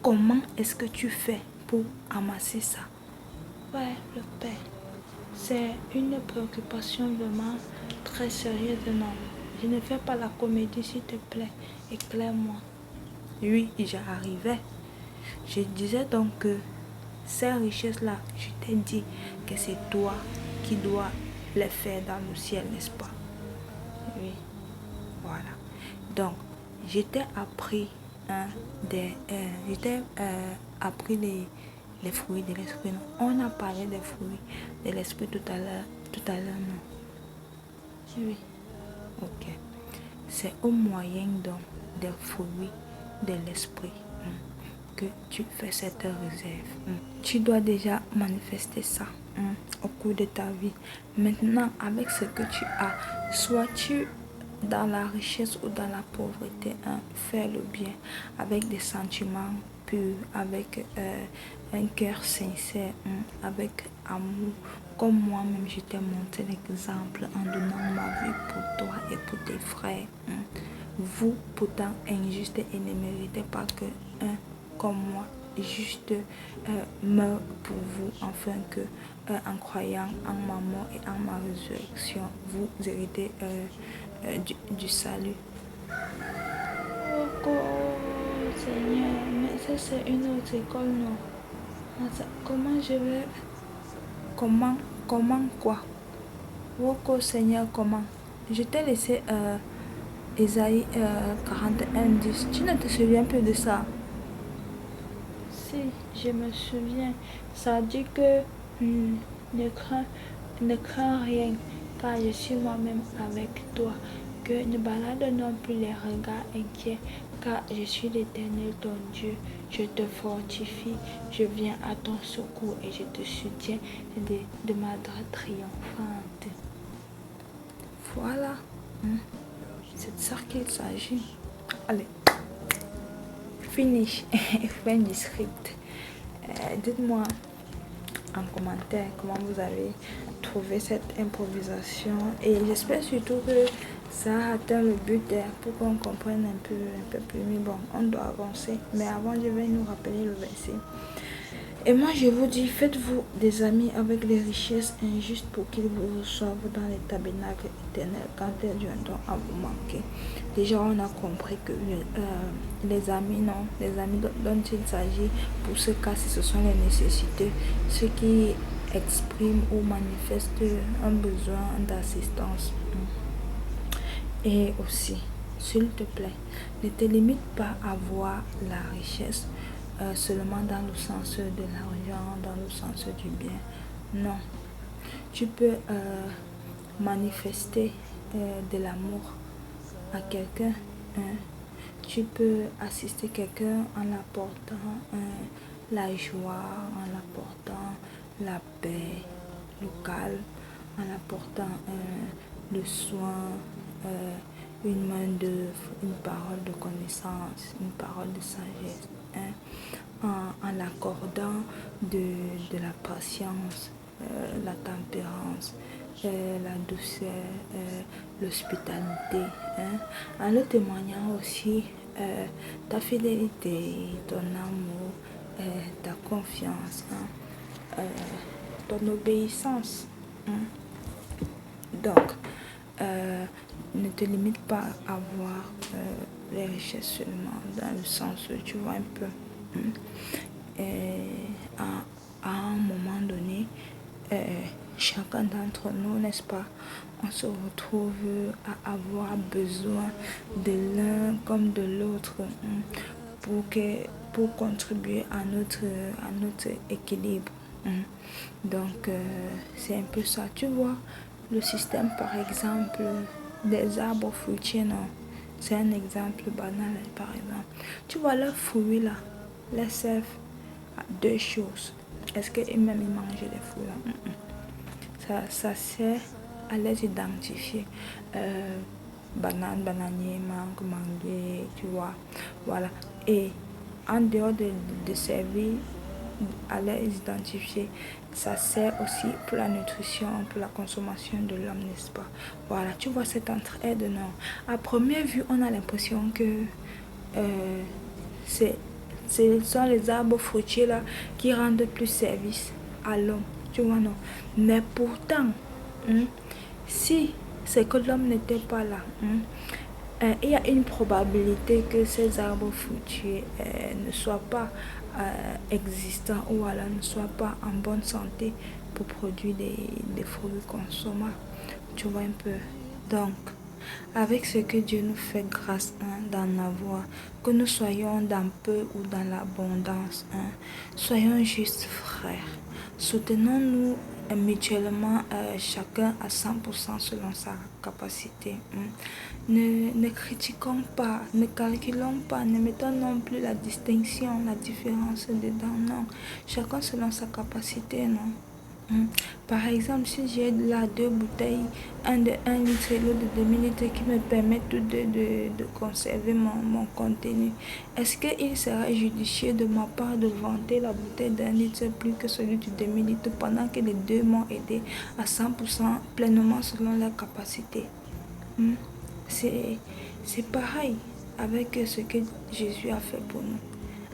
Comment est-ce que tu fais pour amasser ça? Ouais, le Père. C'est une préoccupation vraiment très sérieuse, non. Je ne fais pas la comédie, s'il te plaît. Éclaire-moi. Oui, j'arrivais. Je disais donc que ces richesses-là, je t'ai dit que c'est toi qui dois les faire dans le ciel, n'est-ce pas? Oui. Voilà. Donc, j'étais appris appris les fruits de l'esprit. On a parlé des fruits de l'esprit tout à l'heure, non? Oui. Ok. C'est au moyen donc des fruits de l'esprit que tu fais cette réserve. Tu dois déjà manifester ça au cours de ta vie. Maintenant, avec ce que tu as, sois-tu dans la richesse ou dans la pauvreté, fais le bien avec des sentiments purs, avec un cœur sincère, avec amour, comme moi-même je t'ai montré l'exemple en donnant ma vie pour toi et pour tes frères. Vous, pourtant injuste et ne méritez pas que un comme moi juste meure pour vous, afin que en croyant en ma mort et en ma résurrection, vous héritez du salut. Oh Seigneur, mais ça c'est une autre école, non? Comment je vais... Comment quoi? Woko Seigneur, comment? Je t'ai laissé Ésaïe 41:10. Tu ne te souviens plus de ça? Si, je me souviens. Ça dit que ne crains rien, car je suis moi-même avec toi. Que ne balade non plus les regards inquiets, car je suis l'Éternel ton Dieu. Je te fortifie, je viens à ton secours et je te soutiens de ma droite triomphante. Voilà, c'est de ça qu'il s'agit. Allez, finish, fin du script. Dites-moi en commentaire comment vous avez trouvé cette improvisation et j'espère surtout que ça a atteint le but pour qu'on comprenne un peu plus. Mais bon, on doit avancer. Mais avant, je vais nous rappeler le verset. Et moi, je vous dis, faites-vous des amis avec les richesses injustes pour qu'ils vous reçoivent dans les tabernacles éternels quand elles viendront à vous manquer. Déjà, on a compris que les amis, non, les amis dont il s'agit, pour ce cas, ce sont les nécessités, ceux qui expriment ou manifestent un besoin d'assistance. Et aussi, s'il te plaît, ne te limite pas à voir la richesse seulement dans le sens de l'argent, dans le sens du bien. Non, tu peux manifester de l'amour à quelqu'un. Tu peux assister quelqu'un en apportant la joie, en apportant la paix locale, en apportant le soin, une main d'œuvre, une parole de connaissance, une parole de sagesse, en accordant de la patience, la tempérance, la douceur, l'hospitalité, en le témoignant aussi ta fidélité, ton amour, ta confiance, ton obéissance. Donc, ne te limite pas à voir les richesses seulement dans le sens où tu vois un peu. Et à un moment donné, chacun d'entre nous, n'est-ce pas, on se retrouve à avoir besoin de l'un comme de l'autre pour contribuer à notre équilibre. Donc, c'est un peu ça. Tu vois, le système, par exemple, des arbres fruitiers, non? C'est un exemple banal, par exemple. Tu vois, leurs fruits, là, les servent à deux choses. Est-ce qu'eux-mêmes, ils mangent les fruits, là? Ça sert à les identifier. Banane, bananier, mangue, manguier, tu vois. Voilà. Et en dehors de servir à les identifier, ça sert aussi pour la nutrition, pour la consommation de l'homme, n'est-ce pas? Voilà, tu vois cette entraide, non? À première vue, on a l'impression que ce sont les arbres fruitiers là qui rendent plus service à l'homme, tu vois, non? Mais pourtant, si c'est que l'homme n'était pas là, il y a une probabilité que ces arbres fruitiers ne soient pas existants ou alors ne soient pas en bonne santé pour produire des fruits consommables. Tu vois un peu. Donc, avec ce que Dieu nous fait grâce d'en avoir, que nous soyons dans peu ou dans l'abondance, soyons juste frères. Soutenons-nous mutuellement, chacun à 100% selon sa capacité. Ne critiquons pas, ne calculons pas, ne mettons non plus la distinction, la différence dedans, non. Chacun selon sa capacité, non. Par exemple, si j'ai là 2 bouteilles, un de 1 litre et l'autre de 2 000 litres qui me permettent de conserver mon contenu, est-ce qu'il sera judicieux de ma part de vanter la bouteille d'1 litre plus que celui de 2 000 litres pendant que les deux m'ont aidé à 100% pleinement selon leur capacité? Hmm. C'est pareil avec ce que Jésus a fait pour nous.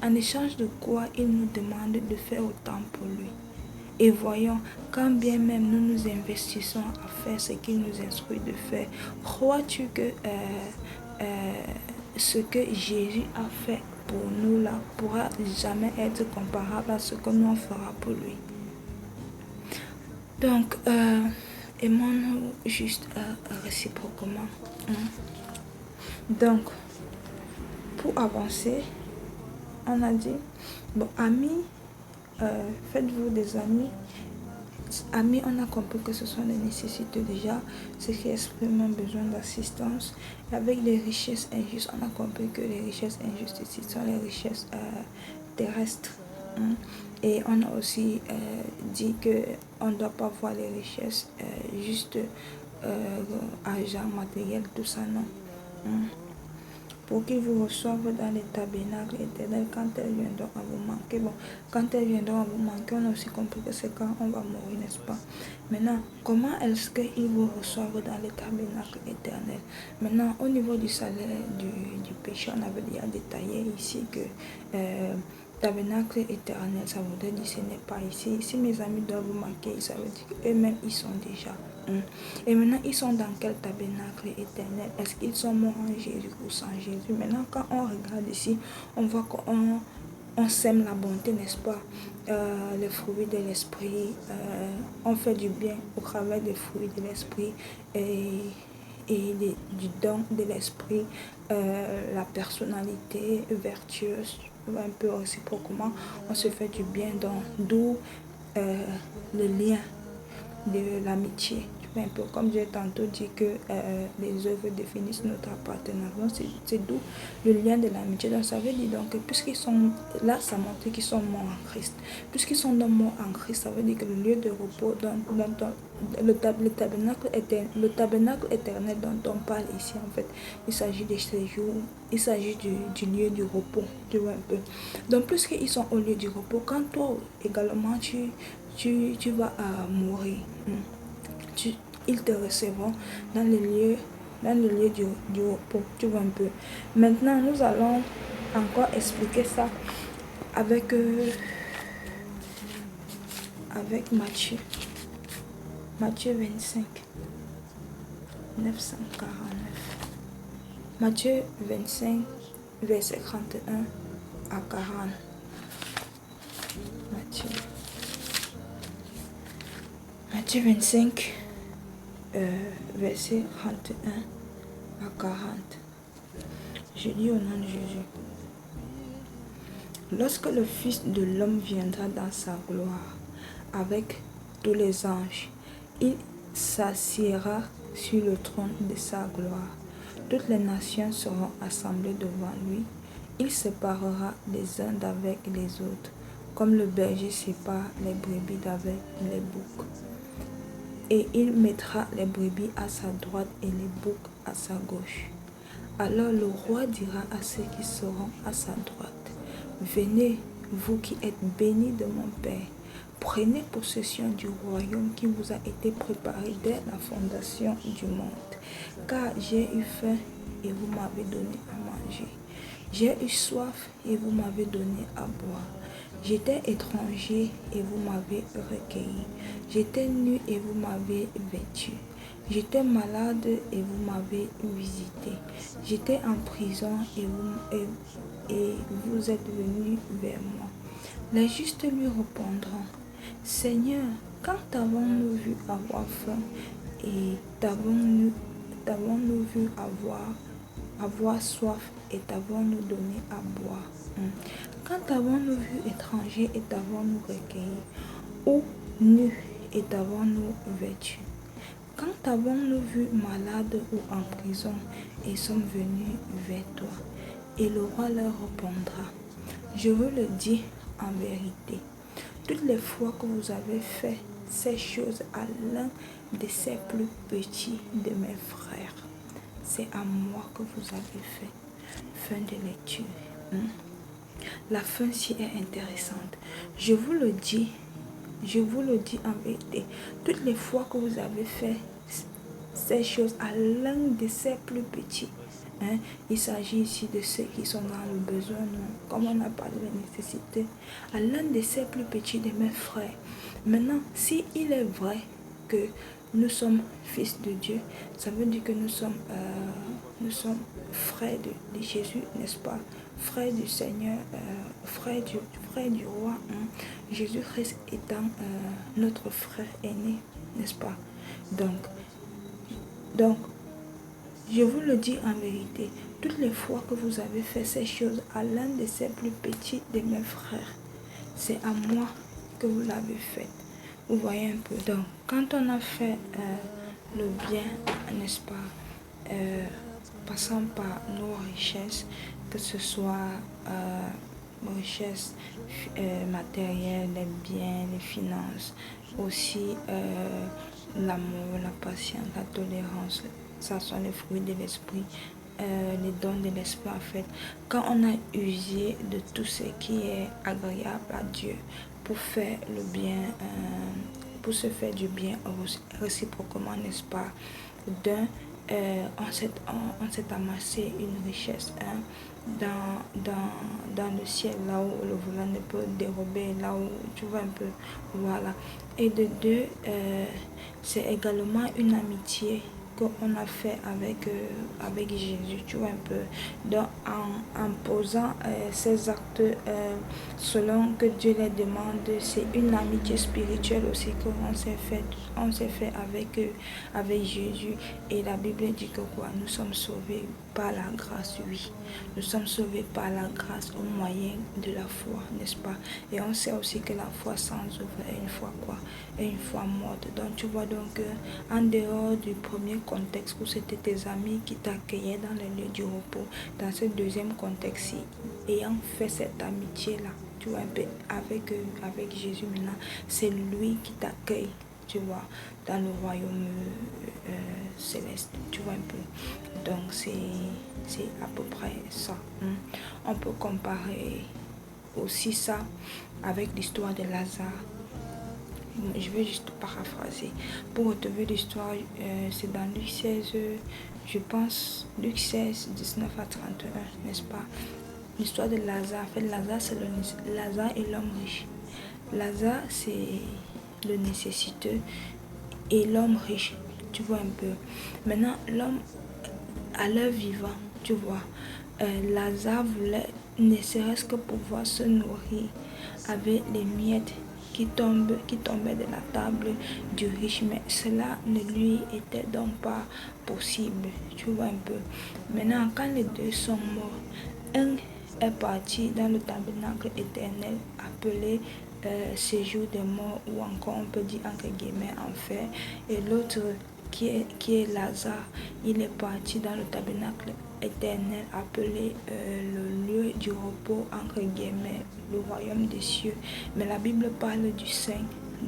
En échange de quoi il nous demande de faire autant pour lui. Et voyons, quand bien même nous nous investissons à faire ce qu'il nous instruit de faire, crois-tu que ce que Jésus a fait pour nous là pourra jamais être comparable à ce que nous on fera pour lui? Donc, aimons-nous juste réciproquement. Donc, pour avancer, on a dit, bon, amis, faites-vous des amis. Amis, on a compris que ce sont les nécessités déjà, ceux qui expriment un besoin d'assistance. Et avec les richesses injustes, on a compris que les richesses injustes ici sont les richesses terrestres. Et on a aussi dit qu'on ne doit pas voir les richesses juste argent, matériel, tout ça, non. Pour qu'ils vous reçoivent dans les tabernacles éternels quand elles viendront à vous manquer. Bon, quand elles viendront à vous manquer, on a aussi compris que c'est quand on va mourir, n'est-ce pas? Maintenant, comment est-ce qu'ils vous reçoivent dans les tabernacles éternels? Maintenant, au niveau du salaire du péché, on avait déjà détaillé ici que tabernacle éternel, ça voudrait dire que ce n'est pas ici. Si mes amis doivent vous manquer, ça veut dire qu'eux-mêmes, ils sont déjà. Et maintenant, ils sont dans quel tabernacle éternel? Est-ce qu'ils sont morts en Jésus ou sans Jésus? Maintenant, quand on regarde ici, on voit qu'on sème la bonté, n'est-ce pas? Les fruits de l'esprit, on fait du bien au travers des fruits de l'esprit et du don de l'esprit, la personnalité vertueuse, un peu réciproquement, on se fait du bien, d'où le lien de l'amitié. Un peu comme j'ai tantôt dit que les œuvres définissent notre appartenance, c'est d'où le lien de l'amitié. Donc ça veut dire donc que puisqu'ils sont là, ça montre qu'ils sont morts en Christ. Puisqu'ils sont morts en Christ, ça veut dire que le lieu de repos, le tabernacle éternel dont on parle ici, en fait, il s'agit des séjours, il s'agit du lieu du repos, tu vois un peu. Donc puisqu'ils sont au lieu du repos, quand toi également tu vas mourir, ils te recevront dans le lieu du repos, tu vois un peu. Maintenant, nous allons encore expliquer ça avec Matthieu. Matthieu 25, 949. Matthieu 25, verset 31 à 40. Matthieu 25, verset 31 à 40. Je lis au nom de Jésus. Lorsque le Fils de l'homme viendra dans sa gloire avec tous les anges, il s'assiera sur le trône de sa gloire. Toutes les nations seront assemblées devant lui. Il séparera les uns d'avec les autres, comme le berger sépare les brebis d'avec les boucs. Et il mettra les brebis à sa droite et les boucs à sa gauche. Alors le roi dira à ceux qui seront à sa droite, venez, vous qui êtes bénis de mon Père, prenez possession du royaume qui vous a été préparé dès la fondation du monde. Car j'ai eu faim et vous m'avez donné à manger. J'ai eu soif et vous m'avez donné à boire. J'étais étranger et vous m'avez recueilli. J'étais nu et vous m'avez vêtu. J'étais malade et vous m'avez visité. J'étais en prison et vous êtes venus vers moi. Les justes lui répondront, Seigneur, quand t'avons-nous vu avoir faim et t'avons-nous vu avoir soif et t'avons-nous donné à boire? Quand avons-nous vu étranger et t'avons-nous recueilli, ou nu et t'avons-nous vêtu? Quand avons-nous vu malade ou en prison et sommes venus vers toi? Et le roi leur répondra, je vous le dis en vérité, toutes les fois que vous avez fait ces choses à l'un de ces plus petits de mes frères, c'est à moi que vous avez fait. Fin de lecture. La fin ci est intéressante. Je vous le dis en vérité. Toutes les fois que vous avez fait ces choses à l'un de ces plus petits, il s'agit ici de ceux qui sont dans le besoin, non? Comme on a parlé de la nécessité, à l'un de ces plus petits de mes frères. Maintenant, si il est vrai que nous sommes fils de Dieu, ça veut dire que nous sommes frères de Jésus, n'est-ce pas? Frères du Seigneur, frères du roi, Jésus-Christ étant notre frère aîné, n'est-ce pas? Donc, je vous le dis en vérité, toutes les fois que vous avez fait ces choses à l'un de ces plus petits de mes frères, c'est à moi que vous l'avez fait. Vous voyez un peu. Donc, quand on a fait le bien, n'est-ce pas, passant par nos richesses, que ce soit richesses matérielles, les biens, les finances, aussi l'amour, la patience, la tolérance, ça sont les fruits de l'esprit, les dons de l'esprit en fait. Quand on a usé de tout ce qui est agréable à Dieu pour faire le bien, pour se faire du bien réciproquement, n'est-ce pas? On s'est amassé une richesse dans le ciel, là où le volant ne peut dérober, là où tu vois un peu, voilà. Et de deux, c'est également une amitié qu'on a fait avec Jésus, tu vois un peu. Donc en posant ces actes selon que Dieu les demande, c'est une amitié spirituelle aussi qu'on s'est fait avec Jésus. Et la Bible dit que quoi? Nous sommes sauvés par la grâce, oui. Nous sommes sauvés par la grâce au moyen de la foi, n'est-ce pas? Et on sait aussi que la foi sans œuvre est une foi quoi? Est une foi morte. Donc tu vois donc en dehors du premier contexte où c'était tes amis qui t'accueillaient dans les lieux du repos, dans ce deuxième contexte-ci, ayant fait cette amitié-là, tu vois un peu avec Jésus maintenant, c'est lui qui t'accueille, tu vois, dans le royaume céleste, tu vois un peu. Donc c'est à peu près ça. On peut comparer aussi ça avec l'histoire de Lazare. Je vais juste paraphraser. Pour retrouver l'histoire, c'est dans Luc 16, je pense, Luc 16, 19 à 31, n'est-ce pas? L'histoire de Lazare. En fait, Lazare, c'est Lazare et l'homme riche. Lazare, c'est le nécessiteux et l'homme riche, tu vois un peu. Maintenant, l'homme, à leur vivant, tu vois, Lazare voulait ne serait-ce que pouvoir se nourrir avec les miettes qui tombait de la table du riche, mais cela ne lui était donc pas possible, tu vois un peu. Maintenant, quand les deux sont morts, un est parti dans le tabernacle éternel appelé séjour des morts, ou encore on peut dire entre guillemets enfer, et l'autre qui est Lazare, il est parti dans le tabernacle éternel appelé le lieu du repos, entre guillemets, le royaume des cieux. Mais la Bible parle du sein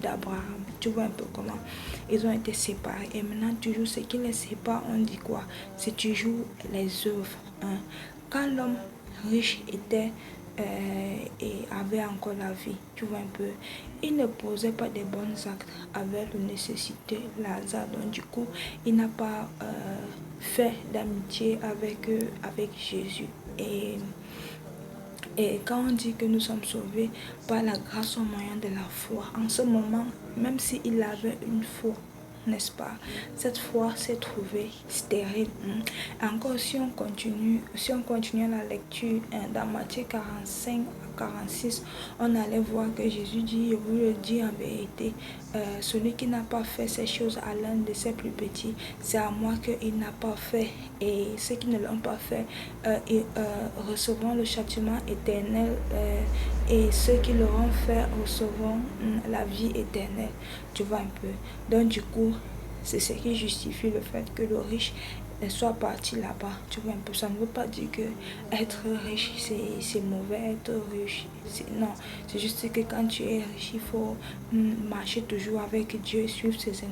d'Abraham. Tu vois un peu comment ils ont été séparés. Et maintenant, toujours ce qui les sépare, on dit quoi? C'est toujours les œuvres. Quand l'homme riche était et avait encore la vie, tu vois un peu, il ne posait pas de bons actes avec le nécessité Lazare. Donc du coup, il n'a pas fait d'amitié avec Jésus. Et quand on dit que nous sommes sauvés par la grâce au moyen de la foi, en ce moment, même s'il avait une foi, n'est-ce pas, cette foi s'est trouvée stérile. Encore si on continue la lecture dans Matthieu 45 à 46, on allait voir que Jésus dit, je vous le dis en vérité, celui qui n'a pas fait ces choses à l'un de ses plus petits, c'est à moi qu'il n'a pas fait. Et ceux qui ne l'ont pas fait recevront le châtiment éternel, et ceux qui l'auront fait recevront la vie éternelle. Tu vois un peu. Donc du coup, c'est ce qui justifie le fait que le riche soit parti là-bas. Tu vois un peu. Ça ne veut pas dire que être riche c'est mauvais, être riche Non, c'est juste que quand tu es riche, il faut marcher toujours avec Dieu, suivre ses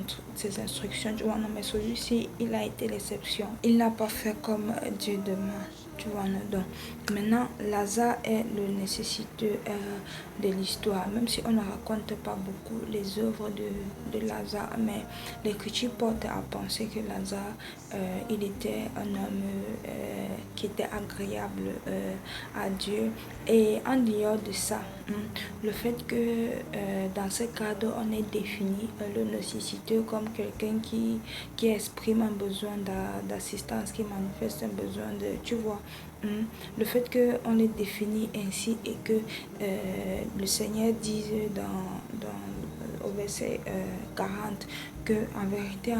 instructions. Tu vois, non, mais celui-ci, il a été l'exception. Il n'a pas fait comme Dieu demande. Tu vois, non, donc maintenant, Lazare est le nécessiteux de l'histoire. Même si on ne raconte pas beaucoup les œuvres de Lazare, mais l'écriture porte à penser que Lazare, il était un homme qui était agréable à Dieu. Et en dehors de ça, le fait que dans ce cadre, on ait défini le nécessiteux comme quelqu'un qui exprime un besoin d'assistance, qui manifeste un besoin de, tu vois, le fait qu'on les définit ainsi et que le Seigneur dise au verset 40 que en vérité,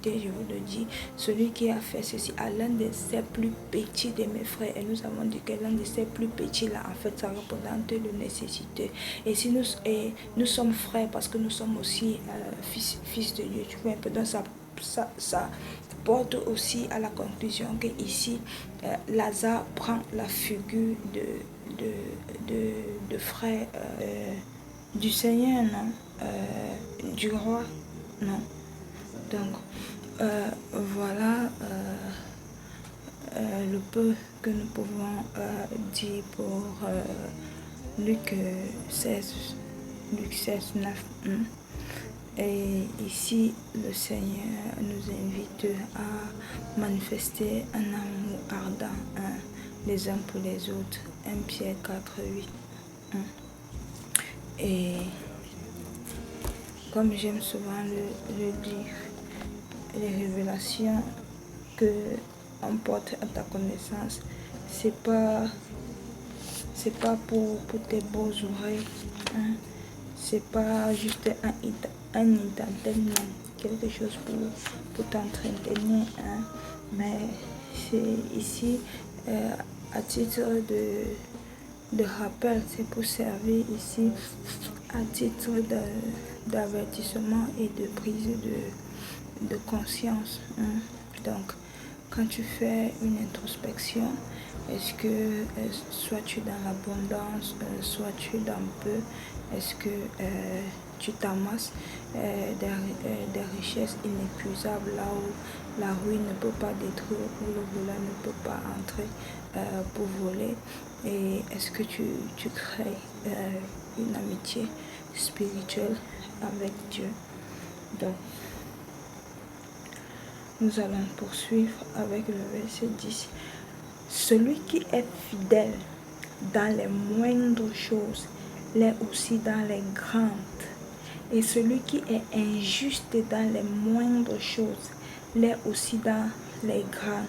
je vous le dis, celui qui a fait ceci à l'un de ses plus petits de mes frères, et nous avons dit que l'un de ses plus petits là, en fait, ça représente le nécessiteux. Et si nous sommes frères parce que nous sommes aussi fils de Dieu, tu vois un peu, donc ça porte aussi à la conclusion que ici Lazare prend la figure de frère du Seigneur, non, du roi, non. Donc voilà le peu que nous pouvons dire pour Luc 16, 9. Et ici, le Seigneur nous invite à manifester un amour ardent les uns pour les autres. 1 Pierre 4, 8. Et comme j'aime souvent le dire, les révélations que on porte à ta connaissance, c'est pas pour tes beaux oreilles, c'est pas juste un entertainment, quelque chose pour t'entraîner, mais c'est ici à titre de rappel, c'est pour servir ici à titre d'avertissement et de prise de conscience. Donc, quand tu fais une introspection, est-ce que soit tu es dans l'abondance, soit tu es dans peu, est-ce que tu t'amasses des richesses inépuisables là où la ruine ne peut pas détruire, où le voleur ne peut pas entrer pour voler, et est-ce que tu crées une amitié spirituelle avec Dieu? Donc, nous allons poursuivre avec le verset 10. Celui qui est fidèle dans les moindres choses l'est aussi dans les grandes. Et celui qui est injuste dans les moindres choses l'est aussi dans les grandes.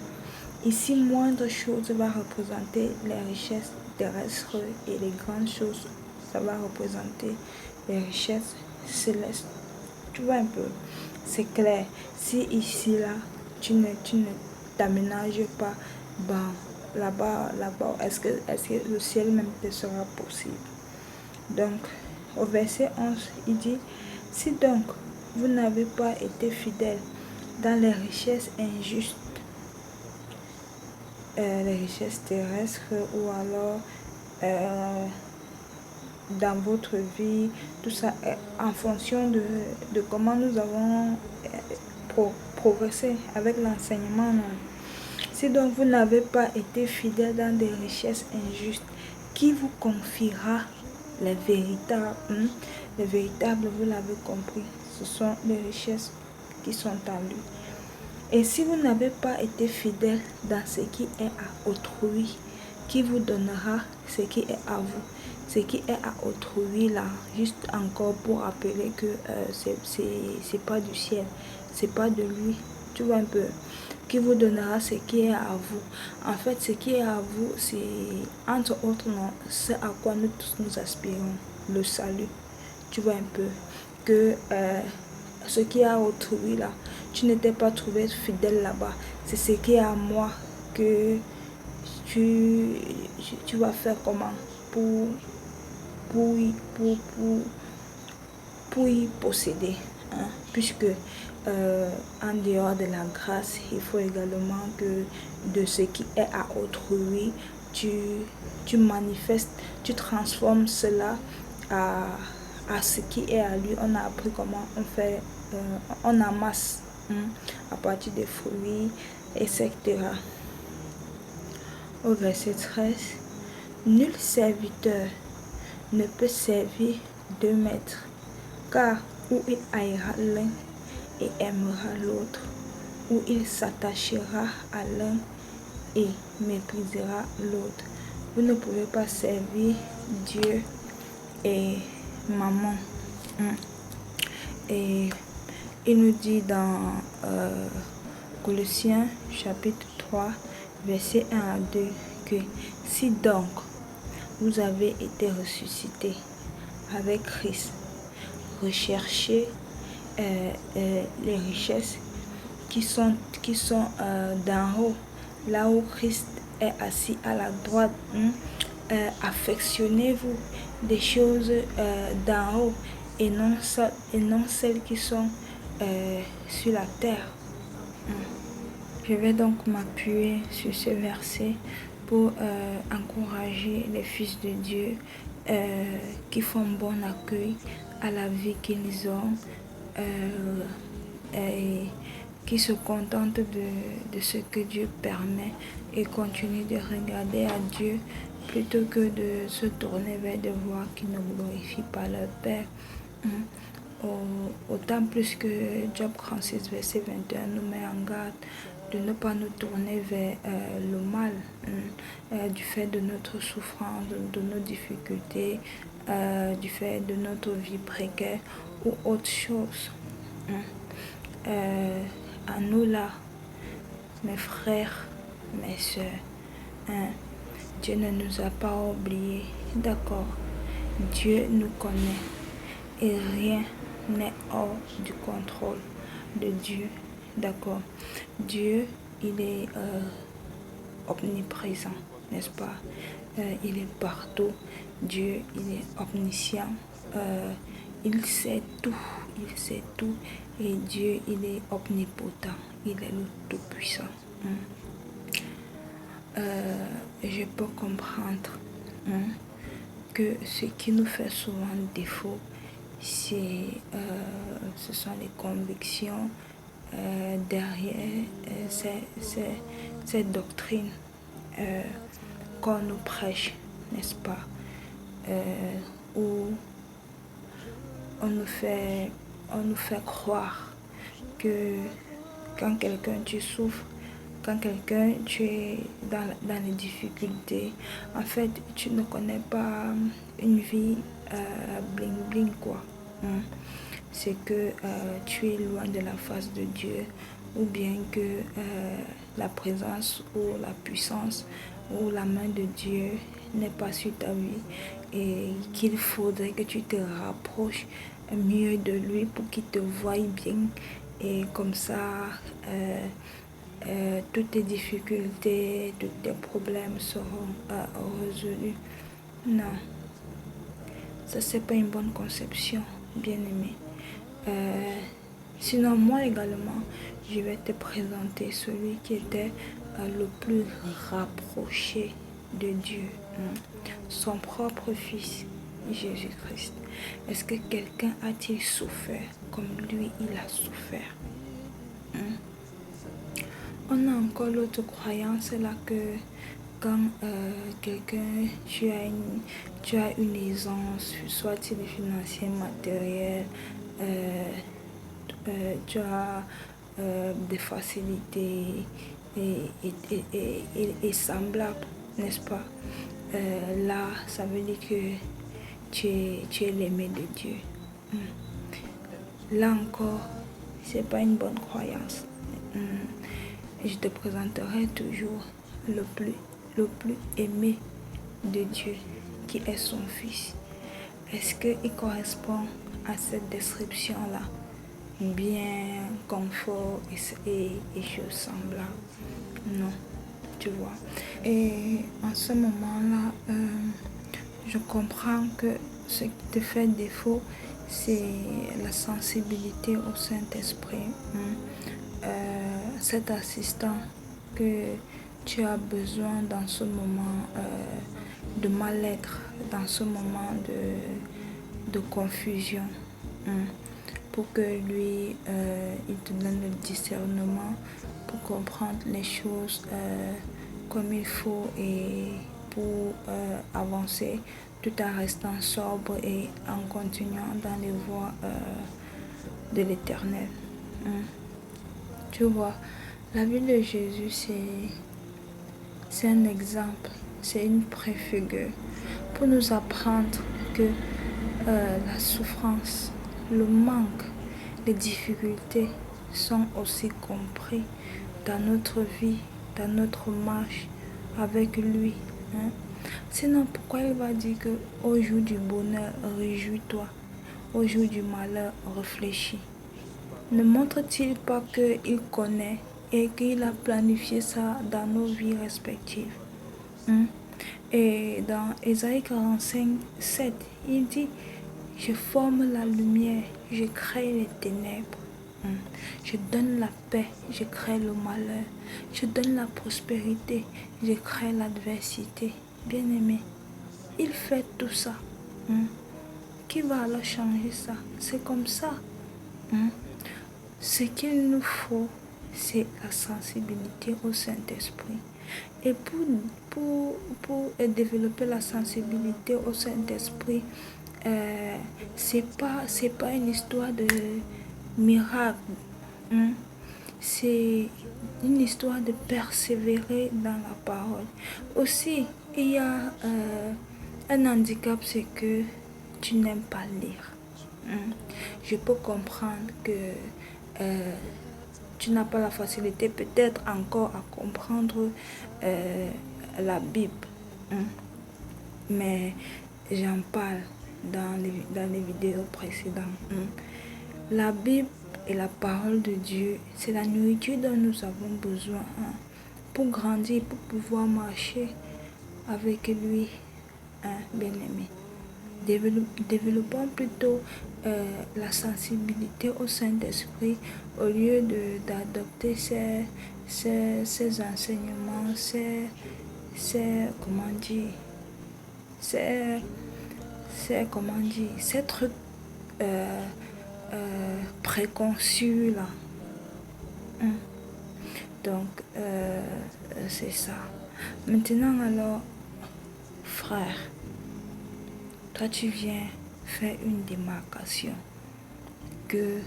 Ici, moindre chose va représenter les richesses terrestres et les grandes choses, ça va représenter les richesses célestes. Tu vois un peu, c'est clair. Si ici, là, tu ne t'aménages pas, là-bas, est-ce que le ciel même te sera possible? Donc, au verset 11, il dit, si donc vous n'avez pas été fidèle dans les richesses injustes, les richesses terrestres, ou alors dans votre vie, tout ça, en fonction de comment nous avons progressé avec l'enseignement. Si donc vous n'avez pas été fidèle dans des richesses injustes, qui vous confiera les véritables? Les véritables, vous l'avez compris, ce sont les richesses qui sont en lui. Et si vous n'avez pas été fidèle dans ce qui est à autrui, qui vous donnera ce qui est à vous? Ce qui est à autrui là, juste encore pour rappeler que c'est pas du ciel, c'est pas de lui, tu vois un peu. Qui vous donnera ce qui est à vous? En fait, ce qui est à vous, c'est entre autres, ce à quoi nous tous nous aspirons, le salut. Tu vois un peu que ce qui est à autrui là, tu n'étais pas trouvé fidèle là-bas. C'est ce qui est à moi que tu vas faire comment pour y posséder, puisque en dehors de la grâce, il faut également que de ce qui est à autrui, tu, tu manifestes, tu transformes cela à ce qui est à lui. On a appris comment on amasse à partir des fruits, etc. Au verset 13, nul serviteur ne peut servir deux maîtres, car ou il haïra l'un et aimera l'autre, ou il s'attachera à l'un et méprisera l'autre. Vous ne pouvez pas servir Dieu et maman. Et il nous dit dans Colossiens chapitre 3, verset 1 à 2, que si donc vous avez été ressuscités avec Christ, recherchez les richesses qui sont d'en haut, là où Christ est assis à la droite. Affectionnez-vous des choses d'en haut et non celles qui sont sur la terre. Je vais donc m'appuyer sur ce verset pour encourager les fils de Dieu qui font bon accueil à la vie qu'ils ont et qui se contentent de ce que Dieu permet et continuent de regarder à Dieu plutôt que de se tourner vers des voies qui ne glorifient pas leur Père. Autant plus que Job 36, verset 21 nous met en garde de ne pas nous tourner vers le mal, du fait de notre souffrance, de nos difficultés, du fait de notre vie précaire ou autre chose. À nous là, mes frères, mes soeurs, Dieu ne nous a pas oubliés, d'accord. Dieu nous connaît et rien n'est hors du contrôle de Dieu, d'accord. Dieu, il est omniprésent, n'est-ce pas? Il est partout. Dieu, il est omniscient. Il sait tout, et Dieu, il est omnipotent, il est le Tout-Puissant. Je peux comprendre que ce qui nous fait souvent défaut, ce sont les convictions derrière ces doctrines qu'on nous prêche, n'est-ce pas? Où on nous fait croire que quand quelqu'un tu souffres, quand quelqu'un tu es dans les difficultés, en fait tu ne connais pas une vie bling bling quoi. C'est que tu es loin de la face de Dieu, ou bien que la présence ou la puissance ou la main de Dieu n'est pas sur ta vie et qu'il faudrait que tu te rapproches mieux de lui pour qu'il te voie bien et comme ça toutes tes difficultés, tous tes problèmes seront résolus. Non, ça c'est pas une bonne conception, bien aimé. Sinon moi également, je vais te présenter celui qui était le plus rapproché de Dieu, son propre fils, Jésus-Christ. Est-ce que quelqu'un a-t-il souffert comme lui, il a souffert? On a encore l'autre croyance là que quand quelqu'un, tu as une aisance, soit-il financière, matérielle, tu as des facilités et semblables, n'est-ce pas? Là, ça veut dire que tu es l'aimé de Dieu. Là encore, c'est pas une bonne croyance. Je te présenterai toujours le plus aimé de Dieu, qui est son Fils. Est-ce qu'il correspond à cette description-là? Bien, confort et choses semblables? Non, tu vois. Et en ce moment-là, je comprends que ce qui te fait défaut, c'est la sensibilité au Saint-Esprit. Cet assistant que tu as besoin dans ce moment de mal-être, dans ce moment de confusion, pour que lui, il te donne le discernement pour comprendre les choses comme il faut et pour avancer tout en restant sobre et en continuant dans les voies de l'Éternel. Tu vois, la vie de Jésus, c'est un exemple, c'est une préfigure pour nous apprendre que la souffrance, le manque, les difficultés sont aussi compris dans notre vie, dans notre marche avec lui. Sinon, pourquoi il va dire que au jour du bonheur, réjouis-toi, au jour du malheur, réfléchis? Ne montre-t-il pas qu'il connaît et qu'il a planifié ça dans nos vies respectives? Et dans Ésaïe 45, 7, il dit, je forme la lumière, je crée les ténèbres. Je donne la paix, je crée le malheur. Je donne la prospérité, je crée l'adversité. Bien-aimé, il fait tout ça. Qui va alors changer ça? C'est comme ça. Ce qu'il nous faut, c'est la sensibilité au Saint-Esprit. Et pour développer la sensibilité au Saint-Esprit, c'est pas une histoire de miracle. C'est une histoire de persévérer dans la parole. Aussi, il y a un handicap, c'est que tu n'aimes pas lire. Je peux comprendre que tu n'as pas la facilité peut-être encore à comprendre la Bible. Mais j'en parle dans les vidéos précédentes. La Bible et la parole de Dieu, c'est la nourriture dont nous avons besoin pour grandir, pour pouvoir marcher avec lui, bien-aimé. Développons plutôt la sensibilité au Saint-Esprit au lieu d'adopter ces enseignements, ces trucs préconçus là. Donc, c'est ça. Maintenant alors, frère, toi tu viens faire une démarcation que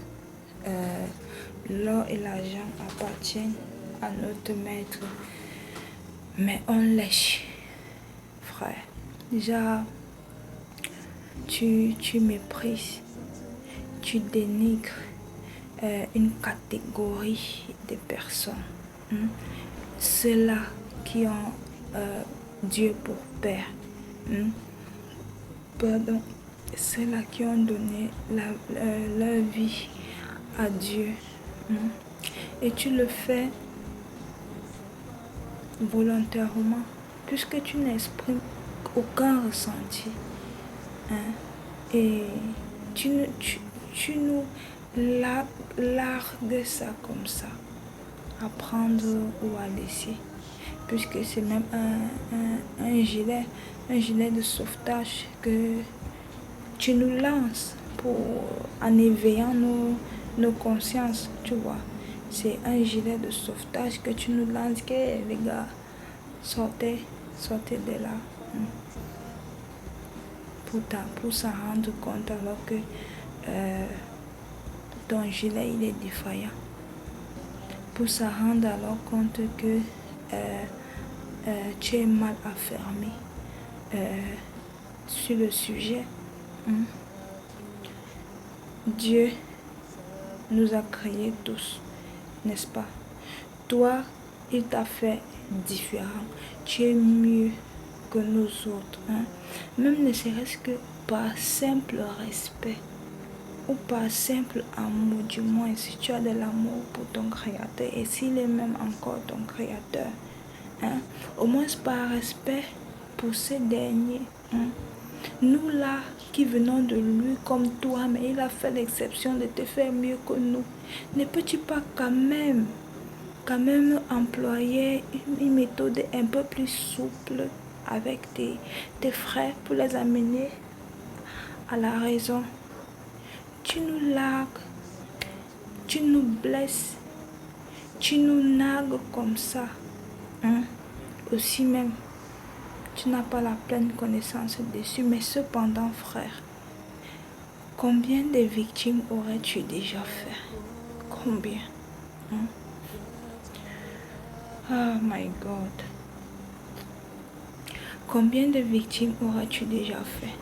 l'or et l'argent appartiennent à notre maître, mais on lèche, frère. Déjà, tu méprises, tu dénigres une catégorie de personnes. Ceux-là qui ont Dieu pour Père. Ceux-là qui ont donné leur vie à Dieu. Et tu le fais volontairement, puisque tu n'exprimes aucun ressenti. Et tu nous largues ça comme ça, à prendre ou à laisser, puisque c'est même un gilet de sauvetage que tu nous lances en éveillant nos consciences, tu vois. C'est un gilet de sauvetage que tu nous lances, que les gars, sortez de là. Pour s'en rendre compte alors que ton gilet il est défaillant. Pour s'en rendre alors compte que tu es mal affermé sur le sujet. Dieu nous a créés tous, n'est-ce pas? Toi, il t'a fait différent. Tu es mieux que nous autres. Même ne serait-ce que par simple respect ou par simple amour, du moins si tu as de l'amour pour ton Créateur et s'il est même encore ton Créateur, au moins par respect pour ces derniers. Nous là qui venons de lui comme toi, mais il a fait l'exception de te faire mieux que nous. Ne peux-tu pas quand même quand même employer une méthode un peu plus souple avec tes frères pour les amener à la raison. Tu nous largues, tu nous blesses, tu nous nargues comme ça. Hein? Aussi même, tu n'as pas la pleine connaissance dessus, mais cependant, frère, combien de victimes aurais-tu déjà fait? Combien? Hein? Oh my God. Combien de victimes aurais-tu déjà fait?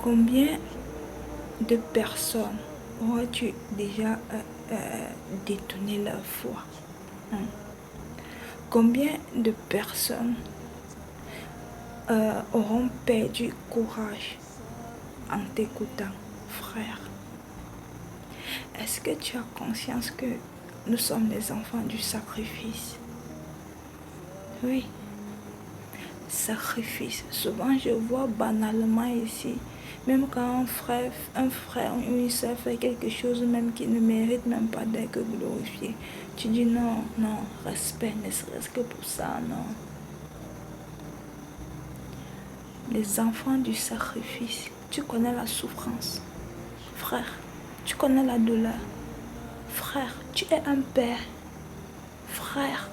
Combien de personnes aurais-tu déjà détourné leur foi? Hein? Combien de personnes auront perdu courage en t'écoutant, frère? Est-ce que tu as conscience que nous sommes les enfants du sacrifice? Oui, sacrifice. Souvent, je vois banalement ici, même quand un frère ou une soeur fait quelque chose même qui ne mérite même pas d'être glorifié, tu dis non, non, respect, ne serait-ce que pour ça, non. Les enfants du sacrifice, tu connais la souffrance. Frère, tu connais la douleur. Frère, tu es un père. Frère,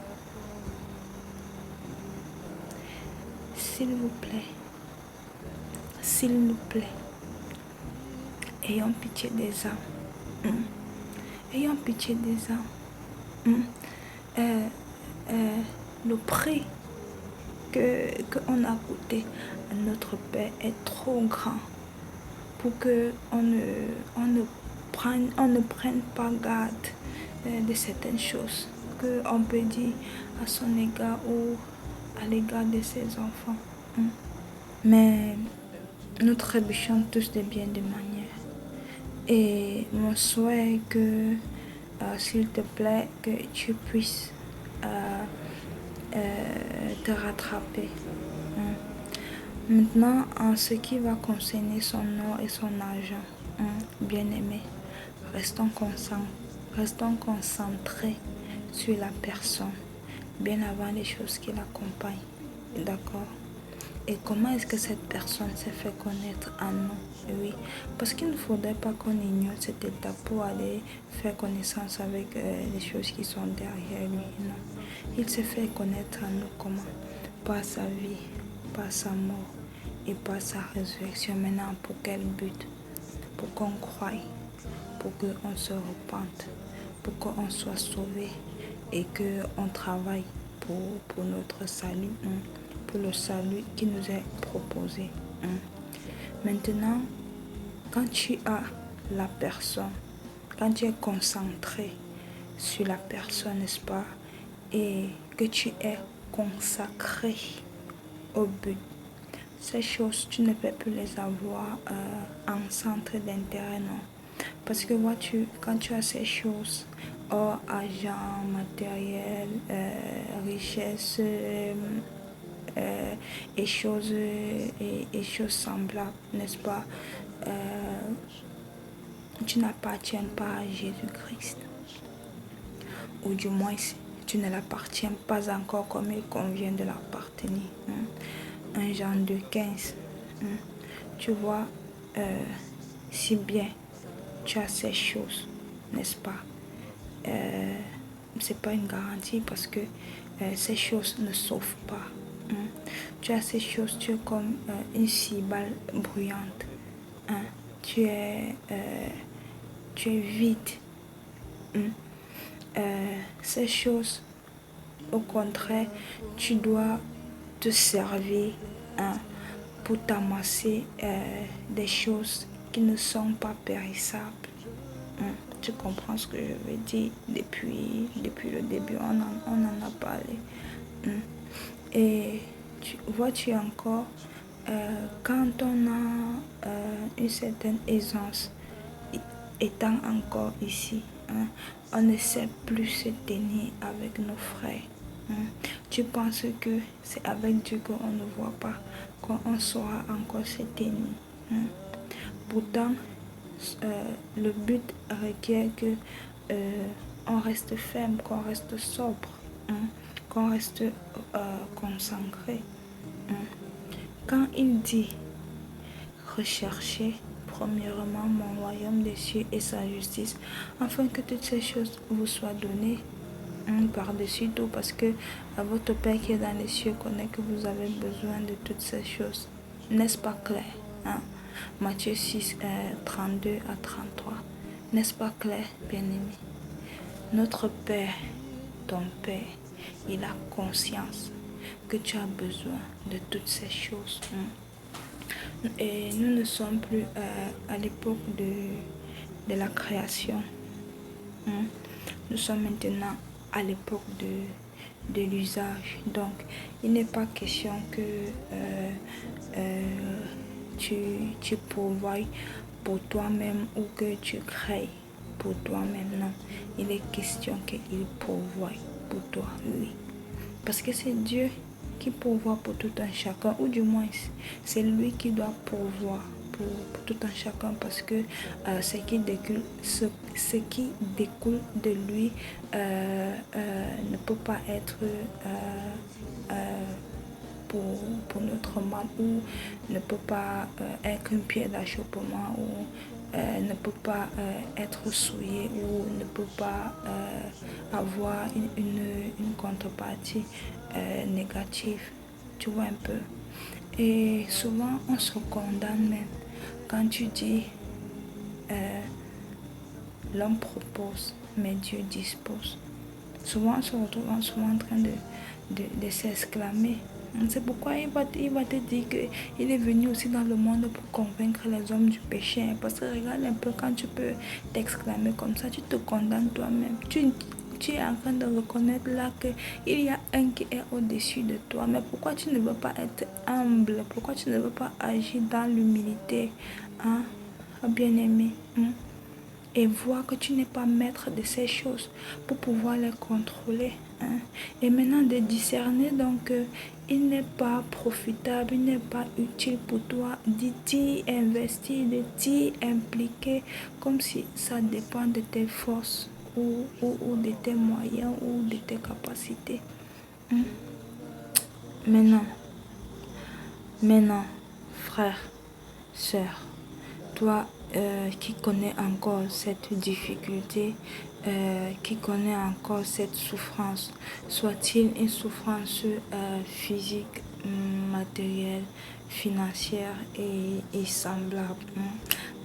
s'il vous plaît, ayons pitié des âmes. Ayons pitié des âmes. Le prix qu'on a coûté à notre Père est trop grand pour qu'on ne prenne pas garde de certaines choses qu'on peut dire à son égard ou à l'égard de ses enfants. Mais nous trébuchons tous de bien des manières. Et mon souhait est que, s'il te plaît, que tu puisses te rattraper. Maintenant, en ce qui va concerner son or et son argent, bien-aimé, restons concentrés sur la personne, bien avant les choses qui l'accompagnent. D'accord? Et comment est-ce que cette personne s'est fait connaître en nous? Oui, parce qu'il ne faudrait pas qu'on ignore cette étape pour aller faire connaissance avec les choses qui sont derrière lui. Non. Il se fait connaître en nous comment? Par sa vie, par sa mort et par sa résurrection. Maintenant, pour quel but? Pour qu'on croie, pour qu'on se repente, pour qu'on soit sauvé et qu'on travaille pour notre salut. Pour le salut qui nous est proposé. Maintenant, quand tu as la personne, quand tu es concentré sur la personne, n'est-ce pas, et que tu es consacré au but, ces choses, tu ne peux plus les avoir en centre d'intérêt, non. Parce que vois-tu, quand tu as ces choses, or, argent, matériel, richesse, et choses semblables, n'est-ce pas? Tu n'appartiens pas à Jésus-Christ. Ou du moins, tu ne l'appartiens pas encore comme il convient de l'appartenir. 1 Jean 2,15. Tu vois, si bien tu as ces choses, n'est-ce pas? C'est pas une garantie parce que ces choses ne sauvent pas. Tu as ces choses, tu es comme une cibale bruyante. Tu es vide. Ces choses, au contraire, tu dois te servir pour t'amasser des choses qui ne sont pas périssables. Tu comprends ce que je veux dire? Depuis le début, on en a parlé. Et vois-tu encore, quand on a une certaine aisance, étant encore ici, on ne sait plus se tenir avec nos frères. Tu penses que c'est avec Dieu qu'on ne voit pas, qu'on saura encore se tenir. Pourtant, le but requiert que on reste ferme, qu'on reste sobre, hein, qu'on reste concentré. Hein. Quand il dit recherchez premièrement mon royaume des cieux et sa justice, afin que toutes ces choses vous soient données par-dessus tout, parce que votre Père qui est dans les cieux connaît que vous avez besoin de toutes ces choses. N'est-ce pas clair? Hein? Matthieu 6, 32 à 33. N'est-ce pas clair, bien-aimé? Notre Père, ton Père, il a conscience que tu as besoin de toutes ces choses. Et nous ne sommes plus à l'époque de la création. Nous sommes maintenant à l'époque de l'usage. Donc, il n'est pas question que tu pourvoies pour toi-même ou que tu crées pour toi-même. Non, il est question qu'il pourvoie pour toi, oui. Parce que c'est Dieu qui pourvoit pour tout un chacun, ou du moins c'est lui qui doit pourvoir pour tout un chacun, parce que ce qui découle de lui ne peut pas être pour notre mal, ou ne peut pas être une pierre d'achoppement, ou ne peut pas être souillé, ou ne peut pas avoir une contrepartie négative. Tu vois un peu. Et souvent on se condamne même quand tu dis l'homme propose mais Dieu dispose. Souvent on se retrouve en train de s'exclamer. C'est pourquoi il va te dire qu'il est venu aussi dans le monde pour convaincre les hommes du péché. Parce que regarde un peu, quand tu peux t'exclamer comme ça, tu te condamnes toi-même. Tu es en train de reconnaître là qu'il y a un qui est au-dessus de toi. Mais pourquoi tu ne veux pas être humble? Pourquoi tu ne veux pas agir dans l'humilité, hein, bien-aimé, et voir que tu n'es pas maître de ces choses pour pouvoir les contrôler, hein? Et maintenant de discerner donc il n'est pas profitable, il n'est pas utile pour toi d'y investir, de t'y impliquer comme si ça dépend de tes forces ou de tes moyens ou de tes capacités. Maintenant, frère, sœur, toi qui connais encore cette difficulté, qui connaît encore cette souffrance, soit-il une souffrance physique, matérielle, financière et semblable.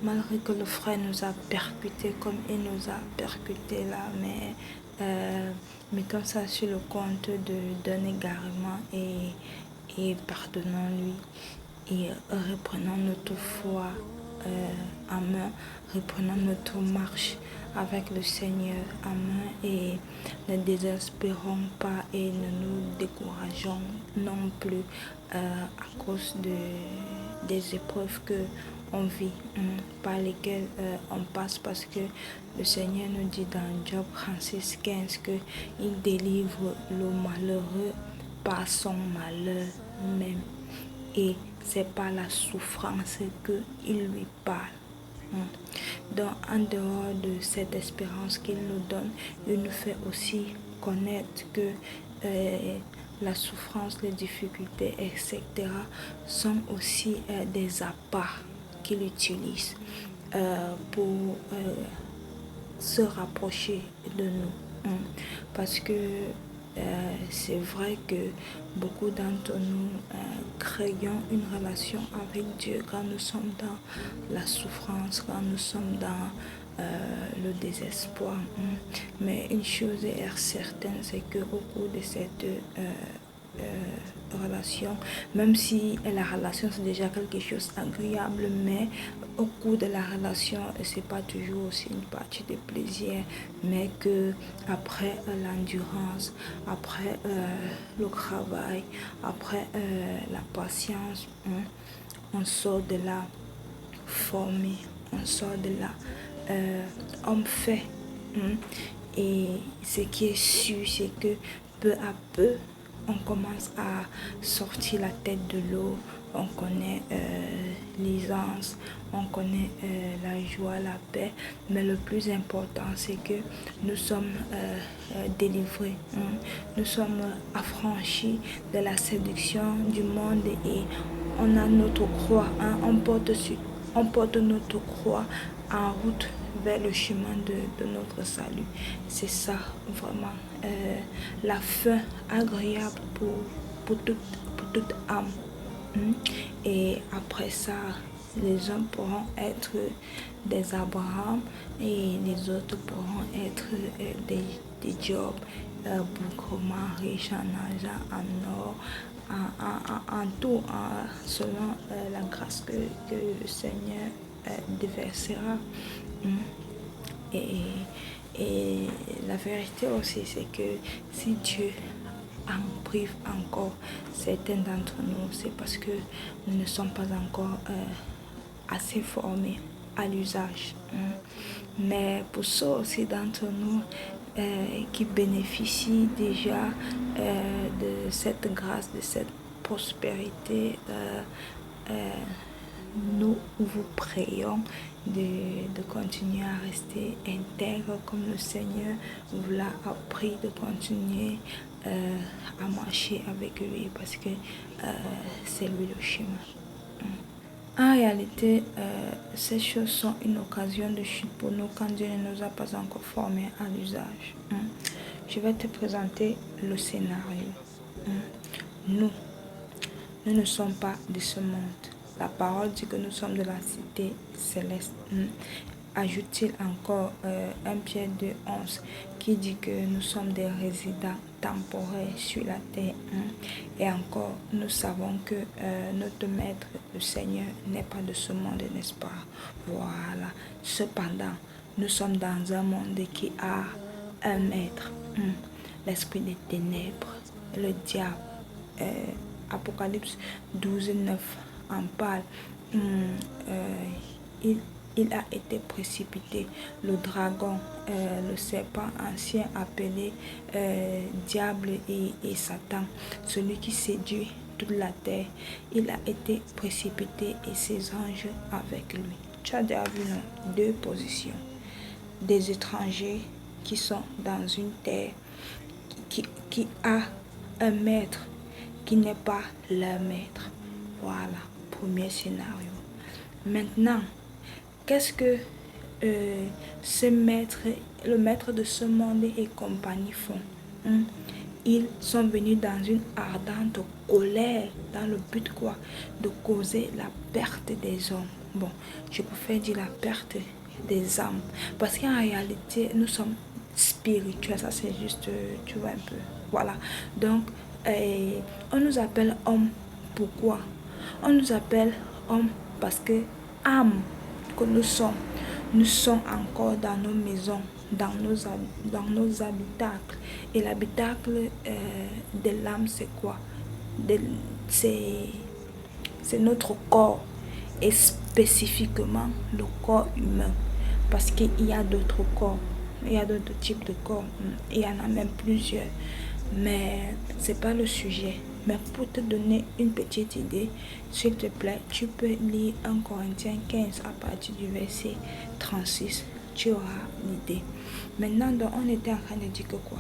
Malgré que le frère nous a percuté comme il nous a percuté là, mais mettons ça sur le compte d'un égarement et pardonnons-lui et reprenons notre foi en main, reprenons notre marche avec le Seigneur en main et ne désespérons pas et ne nous décourageons non plus à cause des épreuves que on vit, par lesquelles on passe, parce que le Seigneur nous dit dans Job 36:15 qu'il délivre le malheureux par son malheur même. Et c'est par la souffrance qu'il lui parle. Donc, en dehors de cette espérance qu'il nous donne, il nous fait aussi connaître que la souffrance, les difficultés, etc. sont aussi des apparts qu'il utilise pour se rapprocher de nous. Parce que c'est vrai que beaucoup d'entre nous créons une relation avec Dieu quand nous sommes dans la souffrance, quand nous sommes dans le désespoir. Mais une chose est certaine, c'est qu'au cours de cette relation, même si la relation c'est déjà quelque chose d'agréable, mais au cours de la relation c'est pas toujours aussi une partie de plaisir, mais que après l'endurance, après le travail, après la patience, on sort de là formé, on sort de là homme fait. Et ce qui est sûr, c'est que peu à peu on commence à sortir la tête de l'eau, on connaît l'aisance, on connaît la joie, la paix, mais le plus important c'est que nous sommes délivrés, nous sommes affranchis de la séduction du monde et on a notre croix, on porte notre croix en route vers le chemin de notre salut. C'est ça vraiment la fin agréable pour toute âme. Et après ça, les uns pourront être des Abraham et les autres pourront être des Job, beaucoup riches en argent, en or, en tout, selon la grâce que le Seigneur déversera. Et la vérité aussi, c'est que si Dieu en prive encore certains d'entre nous, c'est parce que nous ne sommes pas encore assez formés à l'usage. Mais pour ceux aussi d'entre nous qui bénéficient déjà de cette grâce, de cette prospérité, nous vous prions de continuer à rester intègre comme le Seigneur vous l'a appris, de continuer à marcher avec lui parce que c'est lui le chemin. En réalité, ces choses sont une occasion de chute pour nous quand Dieu ne nous a pas encore formés à l'usage. Je vais te présenter le scénario. Nous ne sommes pas de ce monde. La parole dit que nous sommes de la cité céleste. Ajoute-t-il encore 1 Pierre 2,11 qui dit que nous sommes des résidents temporaires sur la terre. Et encore, nous savons que notre maître, le Seigneur, n'est pas de ce monde, n'est-ce pas? Voilà. Cependant, nous sommes dans un monde qui a un maître, l'esprit des ténèbres, le diable. Apocalypse 12,9 en parle. Il a été précipité, le dragon, le serpent ancien appelé diable et Satan, celui qui séduit toute la terre. Il a été précipité et ses anges avec lui. Tu as déjà vu deux positions. Des étrangers qui sont dans une terre qui a un maître qui n'est pas leur maître. Voilà, premier scénario. Maintenant, qu'est-ce que le maître de ce monde et compagnie font? Ils sont venus dans une ardente colère, dans le but quoi? De causer la perte des hommes. Bon, je préfère dire la perte des âmes. Parce qu'en réalité, nous sommes spirituels. Ça, c'est juste, tu vois un peu. Voilà. Donc, on nous appelle hommes. Pourquoi? On nous appelle hommes parce que âme que nous sommes encore dans nos maisons, dans nos habitacles. Et l'habitacle de l'âme, c'est quoi? C'est notre corps, et spécifiquement le corps humain. Parce qu'il y a d'autres corps, il y a d'autres types de corps, il y en a même plusieurs. Mais c'est pas le sujet. Mais pour te donner une petite idée, s'il te plaît, tu peux lire 1 Corinthiens 15 à partir du verset 36. Tu auras l'idée. Maintenant, donc, on était en train de dire que quoi?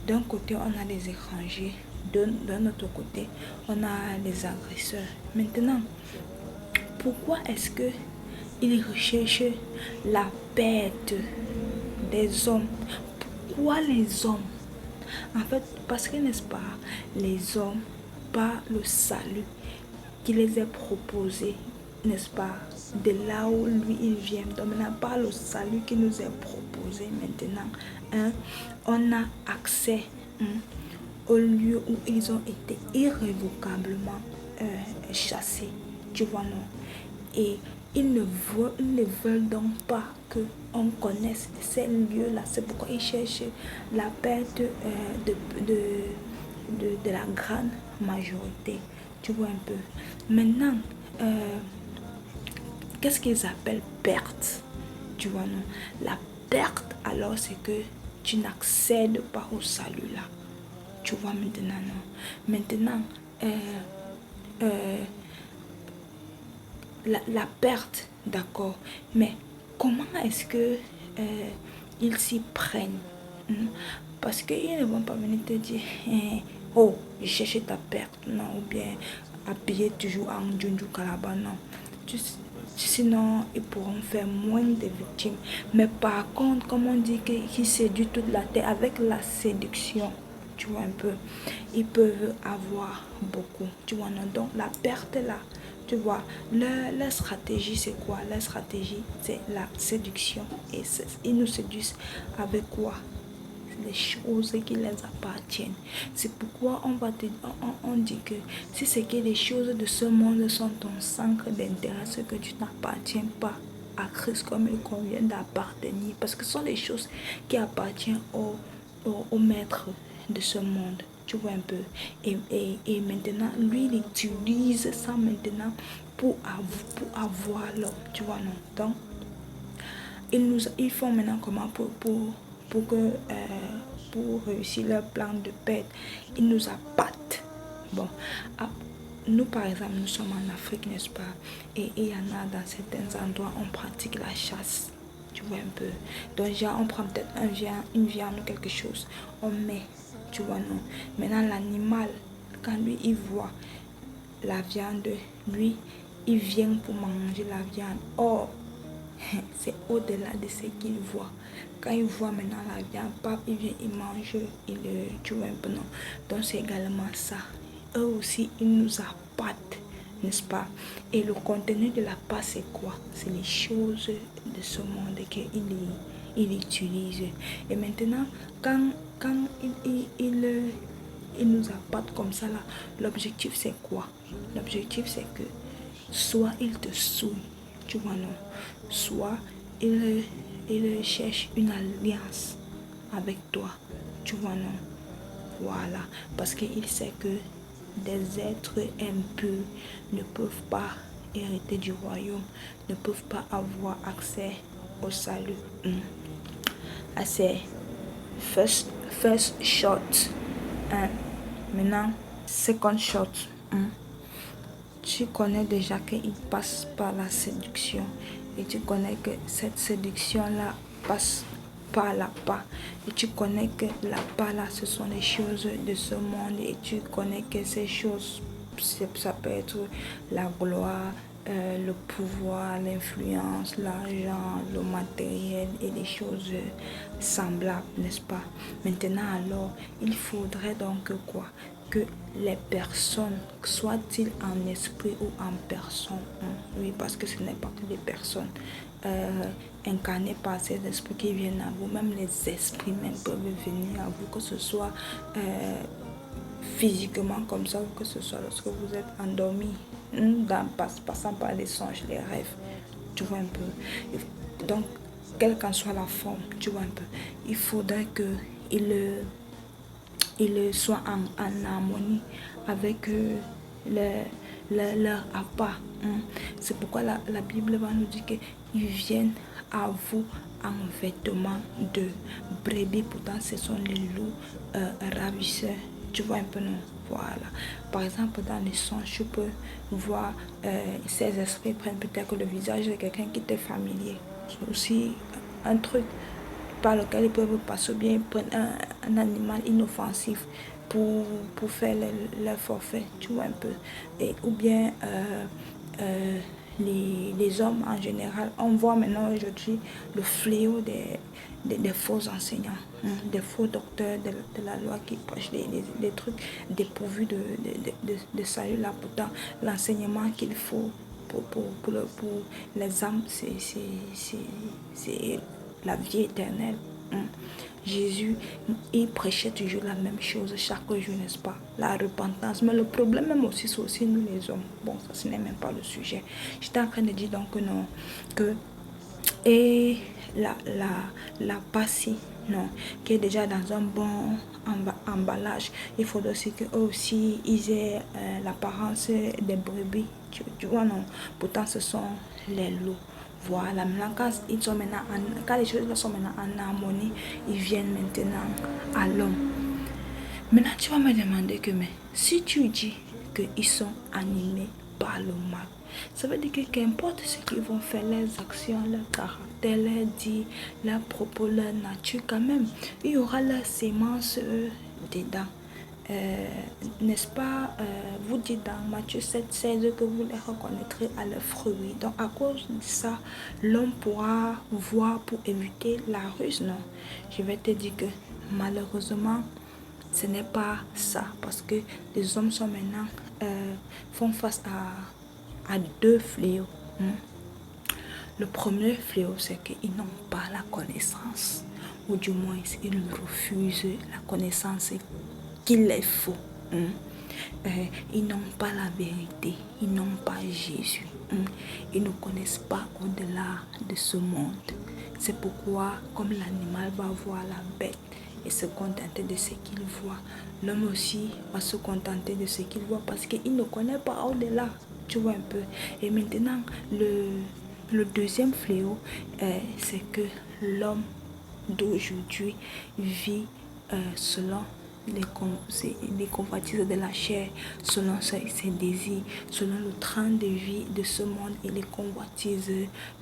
D'un côté, on a les étrangers. D'un autre côté, on a les agresseurs. Maintenant, pourquoi est-ce que ils recherchent la perte des hommes? Pourquoi les hommes? En fait, parce que, n'est-ce pas, les hommes, par le salut qui les est proposé, n'est-ce pas, de là où lui il vient. Donc maintenant, par le salut qui nous est proposé maintenant, on a accès au lieu où ils ont été irrévocablement chassés. Tu vois, non? Et ils ne veulent donc pas qu'on connaisse ces lieux-là. C'est pourquoi ils cherchent la perte de la grande majorité. Tu vois un peu. Maintenant, qu'est-ce qu'ils appellent perte? Tu vois, non? La perte, alors, c'est que tu n'accèdes pas au salut là. Tu vois maintenant, non? Maintenant, la perte, d'accord, mais comment est-ce que ils s'y prennent? Parce qu'ils ne vont pas venir te dire, oh, je cherche ta perte, non, ou bien habiller toujours en Junju Kalaba, non. Sinon, ils pourront faire moins de victimes. Mais par contre, comme on dit qu'ils séduisent toute la terre avec la séduction, tu vois un peu, ils peuvent avoir beaucoup, tu vois, non. Donc, la perte là, tu vois, leur stratégie, c'est quoi? Leur stratégie, c'est la séduction. Et ils nous séduisent avec quoi? Les choses qui les appartiennent. C'est pourquoi on dit que si c'est que les choses de ce monde sont ton centre d'intérêt, ce que tu n'appartiens pas à Christ comme il convient d'appartenir, parce que ce sont les choses qui appartiennent au maître de ce monde. Tu vois un peu. Et maintenant, lui, il utilise ça maintenant pour avoir l'homme. Tu vois, non? Donc, ils font maintenant comment pour que pour réussir leur plan de paix. Ils nous appâtent. Bon, nous par exemple, nous sommes en Afrique, n'est-ce pas? Et il y en a dans certains endroits, on pratique la chasse. Tu vois un peu. Donc, genre, on prend peut-être une viande ou quelque chose. On met, tu vois, non. Maintenant, l'animal, quand lui, il voit la viande, lui, il vient pour manger la viande. Or, c'est au-delà de ce qu'il voit. Quand il voit maintenant la viande, pap, il vient, il mange, tu vois un peu, non. Donc, c'est également ça. Eux aussi, ils nous appâtent, n'est-ce pas? Et le contenu de la pâte, c'est quoi? C'est les choses de ce monde qu'il utilise. Et maintenant, quand il nous appâtent comme ça, là, l'objectif, c'est quoi? L'objectif, c'est que soit il te souille, tu vois, non? Soit il cherche une alliance avec toi, tu vois, non? Voilà, parce qu'il sait que des êtres impurs ne peuvent pas hériter du royaume, ne peuvent pas avoir accès au salut. À ces first shot. Maintenant, second shot. Tu connais déjà qu'il passe par la séduction et tu connais que cette séduction-là passe par la part. Et tu connais que la part là, ce sont les choses de ce monde et tu connais que ces choses, ça peut être la gloire, le pouvoir, l'influence, l'argent, le matériel et des choses semblables, n'est-ce pas? Maintenant alors, il faudrait donc quoi? Que les personnes, soient-ils en esprit ou en personne, oui, parce que ce n'est pas que les personnes incarnées par ces esprits qui viennent à vous, même les esprits même peuvent venir à vous, que ce soit physiquement comme ça, ou que ce soit lorsque vous êtes endormi, passant par les songes, les rêves, tu vois un peu. Donc, quelle qu'en soit la forme, tu vois un peu, il faudrait qu'il soit en harmonie avec leur appât. C'est pourquoi la Bible va nous dire qu'ils viennent à vous en vêtements de brebis, pourtant ce sont les loups ravisseurs. Tu vois un peu, non? Voilà. Par exemple, dans les songes, tu peux voir ces esprits prennent peut-être le visage de quelqu'un qui t'est familier. C'est aussi un truc par lequel ils peuvent passer, ou bien ils prennent un animal inoffensif pour faire leur forfait, tu vois un peu. Et, ou bien les hommes en général, on voit maintenant aujourd'hui le fléau des faux enseignants, des faux docteurs de la loi qui prêchent des trucs dépourvus de salut là. Pourtant, l'enseignement qu'il faut pour les âmes, c'est la vie éternelle. Jésus, il prêchait toujours la même chose chaque jour, n'est-ce pas? La repentance. Mais le problème même aussi, c'est aussi nous les hommes. Bon, ça, ce n'est même pas le sujet. J'étais en train de dire donc non, que et la passie, non, qui est déjà dans un bon emballage. Il faudrait aussi qu'eux aussi, ils aient l'apparence des brebis. Tu vois, non? Pourtant, ce sont les loups. Voilà, maintenant quand les choses sont maintenant en harmonie, ils viennent maintenant à l'homme. Maintenant, tu vas me demander que, mais si tu dis qu'ils sont animés pas le mal. Ça veut dire que qu'importe ce qu'ils vont faire, leurs actions, leur caractère, leurs dits, leurs propos, leur nature, quand même, il y aura leur sémence dedans. N'est-ce pas, vous dites dans Matthieu 7,16 que vous les reconnaîtrez à leurs fruits. Donc à cause de ça, l'homme pourra voir pour éviter la ruse. Non, je vais te dire que malheureusement, ce n'est pas ça. Parce que les hommes sont maintenant, font face à deux fléaux. Le premier fléau, c'est qu'ils n'ont pas la connaissance. Ou du moins, ils refusent la connaissance qu'il est faux. Ils n'ont pas la vérité, ils n'ont pas Jésus. Ils ne connaissent pas au-delà de ce monde. C'est pourquoi, comme l'animal va voir la bête et se contenter de ce qu'il voit, l'homme aussi va se contenter de ce qu'il voit parce qu'il ne connaît pas au-delà. Tu vois un peu. Et maintenant, le deuxième fléau, c'est que l'homme d'aujourd'hui vit selon les convoitises de la chair, selon ses désirs, selon le train de vie de ce monde et les convoitises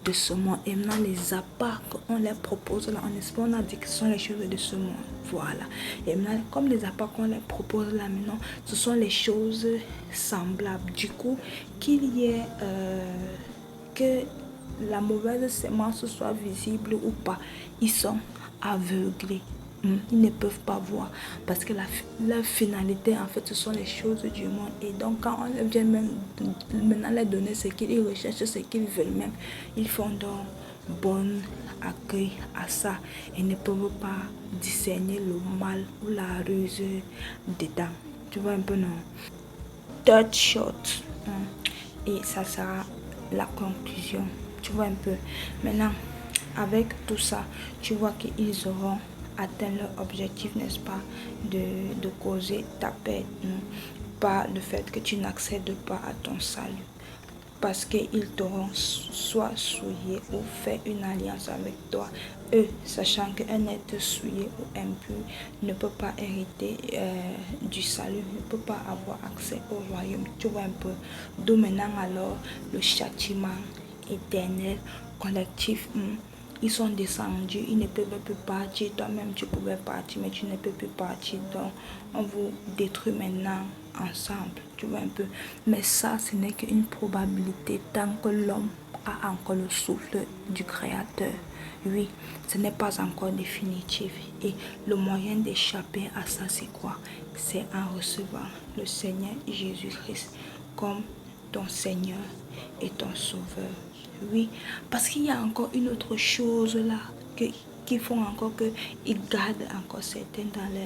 de ce monde. Et maintenant, les apparts qu'on leur propose là, on a dit que ce sont les choses de ce monde. Voilà. Et maintenant, comme les apparts qu'on leur propose là maintenant, ce sont les choses semblables. Du coup, qu'il y ait que la mauvaise sémence soit visible ou pas, ils sont aveuglés. Ils ne peuvent pas voir parce que la finalité, en fait, ce sont les choses du monde. Et donc, quand on vient même maintenant leur donner ce qu'ils recherchent, ce qu'ils veulent même, ils font donc bon accueil à ça et ne peuvent pas discerner le mal ou la ruse dedans. Tu vois un peu, non? Third shot. Et ça sera la conclusion. Tu vois un peu. Maintenant, avec tout ça, tu vois qu'ils auront atteint leur objectif, n'est-ce pas, de causer ta paix, pas le fait que tu n'accèdes pas à ton salut. Parce qu'ils t'auront soit souillé ou fait une alliance avec toi. Eux, sachant qu'un être souillé ou impur ne peut pas hériter du salut, ne peut pas avoir accès au royaume. Tu vois un peu. D'où maintenant alors le châtiment éternel, collectif. Ils sont descendus, ils ne peuvent plus partir. Toi-même, tu pouvais partir, mais tu ne peux plus partir. Donc, on vous détruit maintenant ensemble. Tu vois un peu. Mais ça, ce n'est qu'une probabilité tant que l'homme a encore le souffle du Créateur. Oui, ce n'est pas encore définitif. Et le moyen d'échapper à ça, c'est quoi? C'est en recevant le Seigneur Jésus-Christ comme ton Seigneur et ton Sauveur. Oui, parce qu'il y a encore une autre chose là qui font encore qu'ils gardent encore certains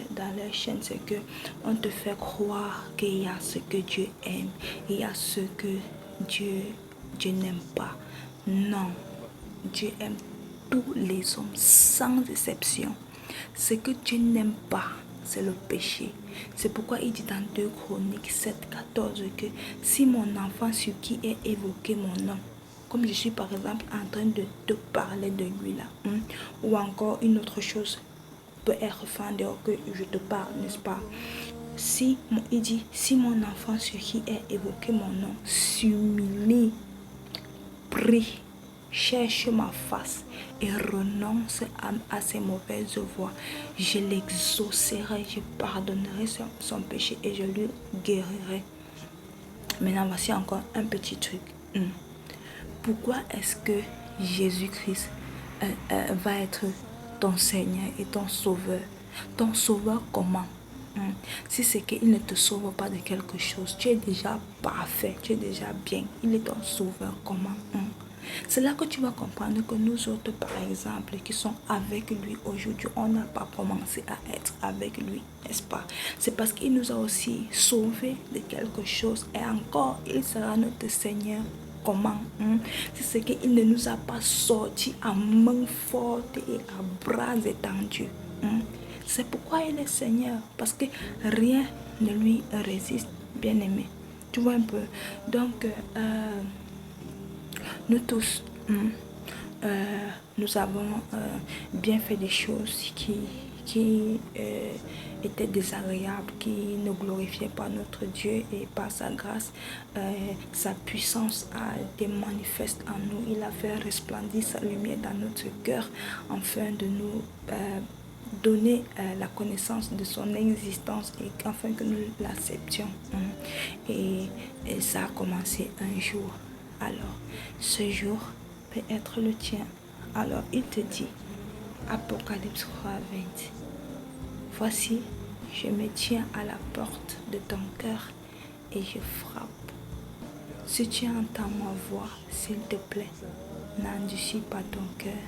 dans leur chaîne, c'est que on te fait croire qu'il y a ce que Dieu aime, il y a ce que Dieu n'aime pas. Non, Dieu aime tous les hommes sans exception. Ce que Dieu n'aime pas, c'est le péché. C'est pourquoi il dit dans 2 Chroniques 7,14 que si mon enfant sur qui est évoqué mon nom, comme je suis par exemple en train de te parler de lui là, ou encore une autre chose peut être fait en dehors que je te parle, n'est-ce pas? Il dit, si mon enfant sur qui est évoqué mon nom s'humilie, prie, cherche ma face et renonce à ses mauvaises voies, je l'exaucerai, je pardonnerai son péché et je lui guérirai. Maintenant, voici encore un petit truc. Pourquoi est-ce que Jésus-Christ va être ton Seigneur et ton Sauveur? Ton Sauveur comment? Si c'est qu'il ne te sauve pas de quelque chose, tu es déjà parfait, tu es déjà bien. Il est ton Sauveur comment? C'est là que tu vas comprendre que nous autres, par exemple, qui sommes avec lui aujourd'hui, on n'a pas commencé à être avec lui, n'est-ce pas? C'est parce qu'il nous a aussi sauvés de quelque chose et encore, il sera notre Seigneur. Comment? C'est qu'il ne nous a pas sortis à main forte et à bras étendus. C'est pourquoi il est Seigneur. Parce que rien ne lui résiste, bien aimé. Tu vois un peu. Donc, nous tous, nous avons bien fait des choses qui était désagréable, qui ne glorifiait pas notre Dieu, et par sa grâce, sa puissance a été manifeste en nous. Il a fait resplendir sa lumière dans notre cœur afin de nous donner la connaissance de son existence et afin que nous l'acceptions. Et ça a commencé un jour. Alors, ce jour peut être le tien. Alors, il te dit, Apocalypse 3:20, voici, je me tiens à la porte de ton cœur et je frappe. Si tu entends ma voix, s'il te plaît, n'endurcis pas ton cœur.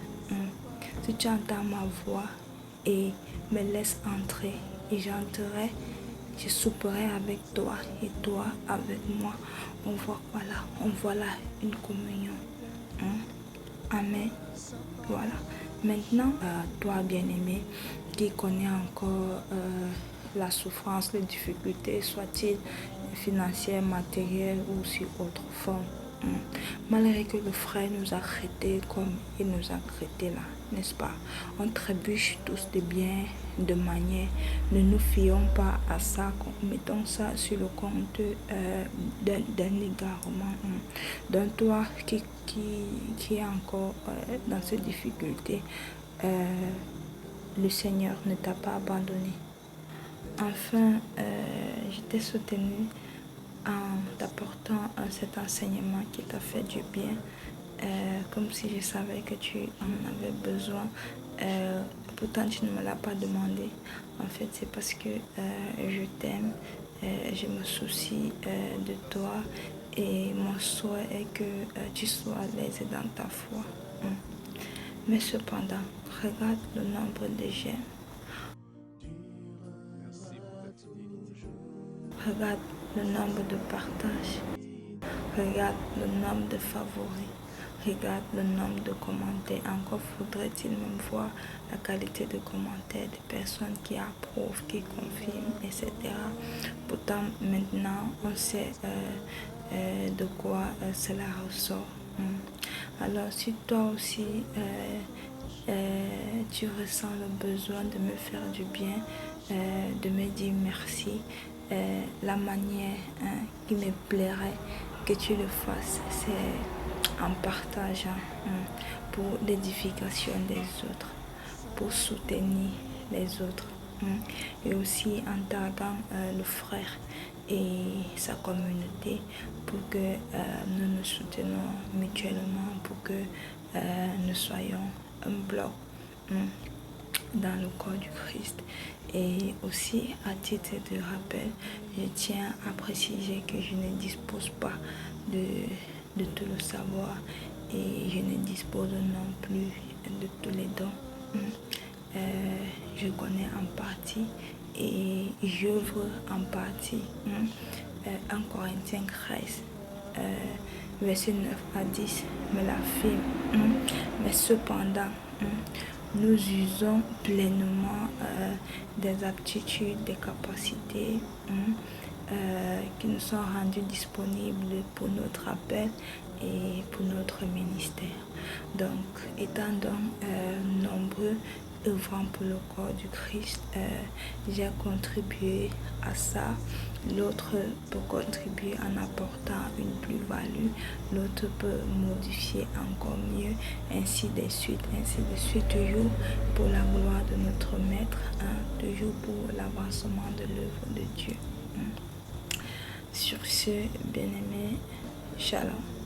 Si tu entends ma voix et me laisse entrer, et j'entrerai, je souperai avec toi et toi avec moi. On voit là une communion. Amen. Voilà. Maintenant, toi bien-aimé, qui connais encore la souffrance, les difficultés, soit-il financières, matérielles ou sur autre forme. Malgré que le frère nous a traités comme il nous a traités là, n'est-ce pas? On trébuche tous de bien, de manière. Ne nous fions pas à ça, mettons ça sur le compte d'un égarement. Donc toi qui est encore dans ces difficultés, le Seigneur ne t'a pas abandonné. Enfin, je t'ai soutenu en t'apportant cet enseignement qui t'a fait du bien, comme si je savais que tu en avais besoin. Pourtant, tu ne me l'as pas demandé. En fait, c'est parce que je t'aime, je me soucie de toi et mon souhait est que tu sois à l'aise dans ta foi. Mais cependant, regarde le nombre de j'aime. Regarde le nombre de partages. Regarde le nombre de favoris. Regarde le nombre de commentaires. Encore faudrait-il même voir la qualité de commentaires des personnes qui approuvent, qui confirment, etc. Pourtant, maintenant, on sait de quoi cela ressort. Alors, si toi aussi, tu ressens le besoin de me faire du bien, de me dire merci, la manière qui me plairait que tu le fasses, c'est en partageant pour l'édification des autres, pour soutenir les autres, et aussi en taguant le frère et sa communauté pour que nous nous soutenons mutuellement, pour que nous soyons un bloc dans le corps du Christ. Et aussi, à titre de rappel, je tiens à préciser que je ne dispose pas de tout le savoir et je ne dispose non plus de tous les dons. Je connais en partie et j'œuvre en partie. 1 Corinthiens 13, verset 9 à 10 me l'affirme. Mais cependant, nous usons pleinement des aptitudes, des capacités qui nous sont rendues disponibles pour notre appel et pour notre ministère. Donc, étant donc nombreux, œuvrant pour le corps du Christ, j'ai contribué à ça. L'autre peut contribuer en apportant une plus-value, l'autre peut modifier encore mieux, ainsi de suite, toujours pour la gloire de notre Maître, toujours pour l'avancement de l'œuvre de Dieu. Sur ce, bien-aimé, Shalom.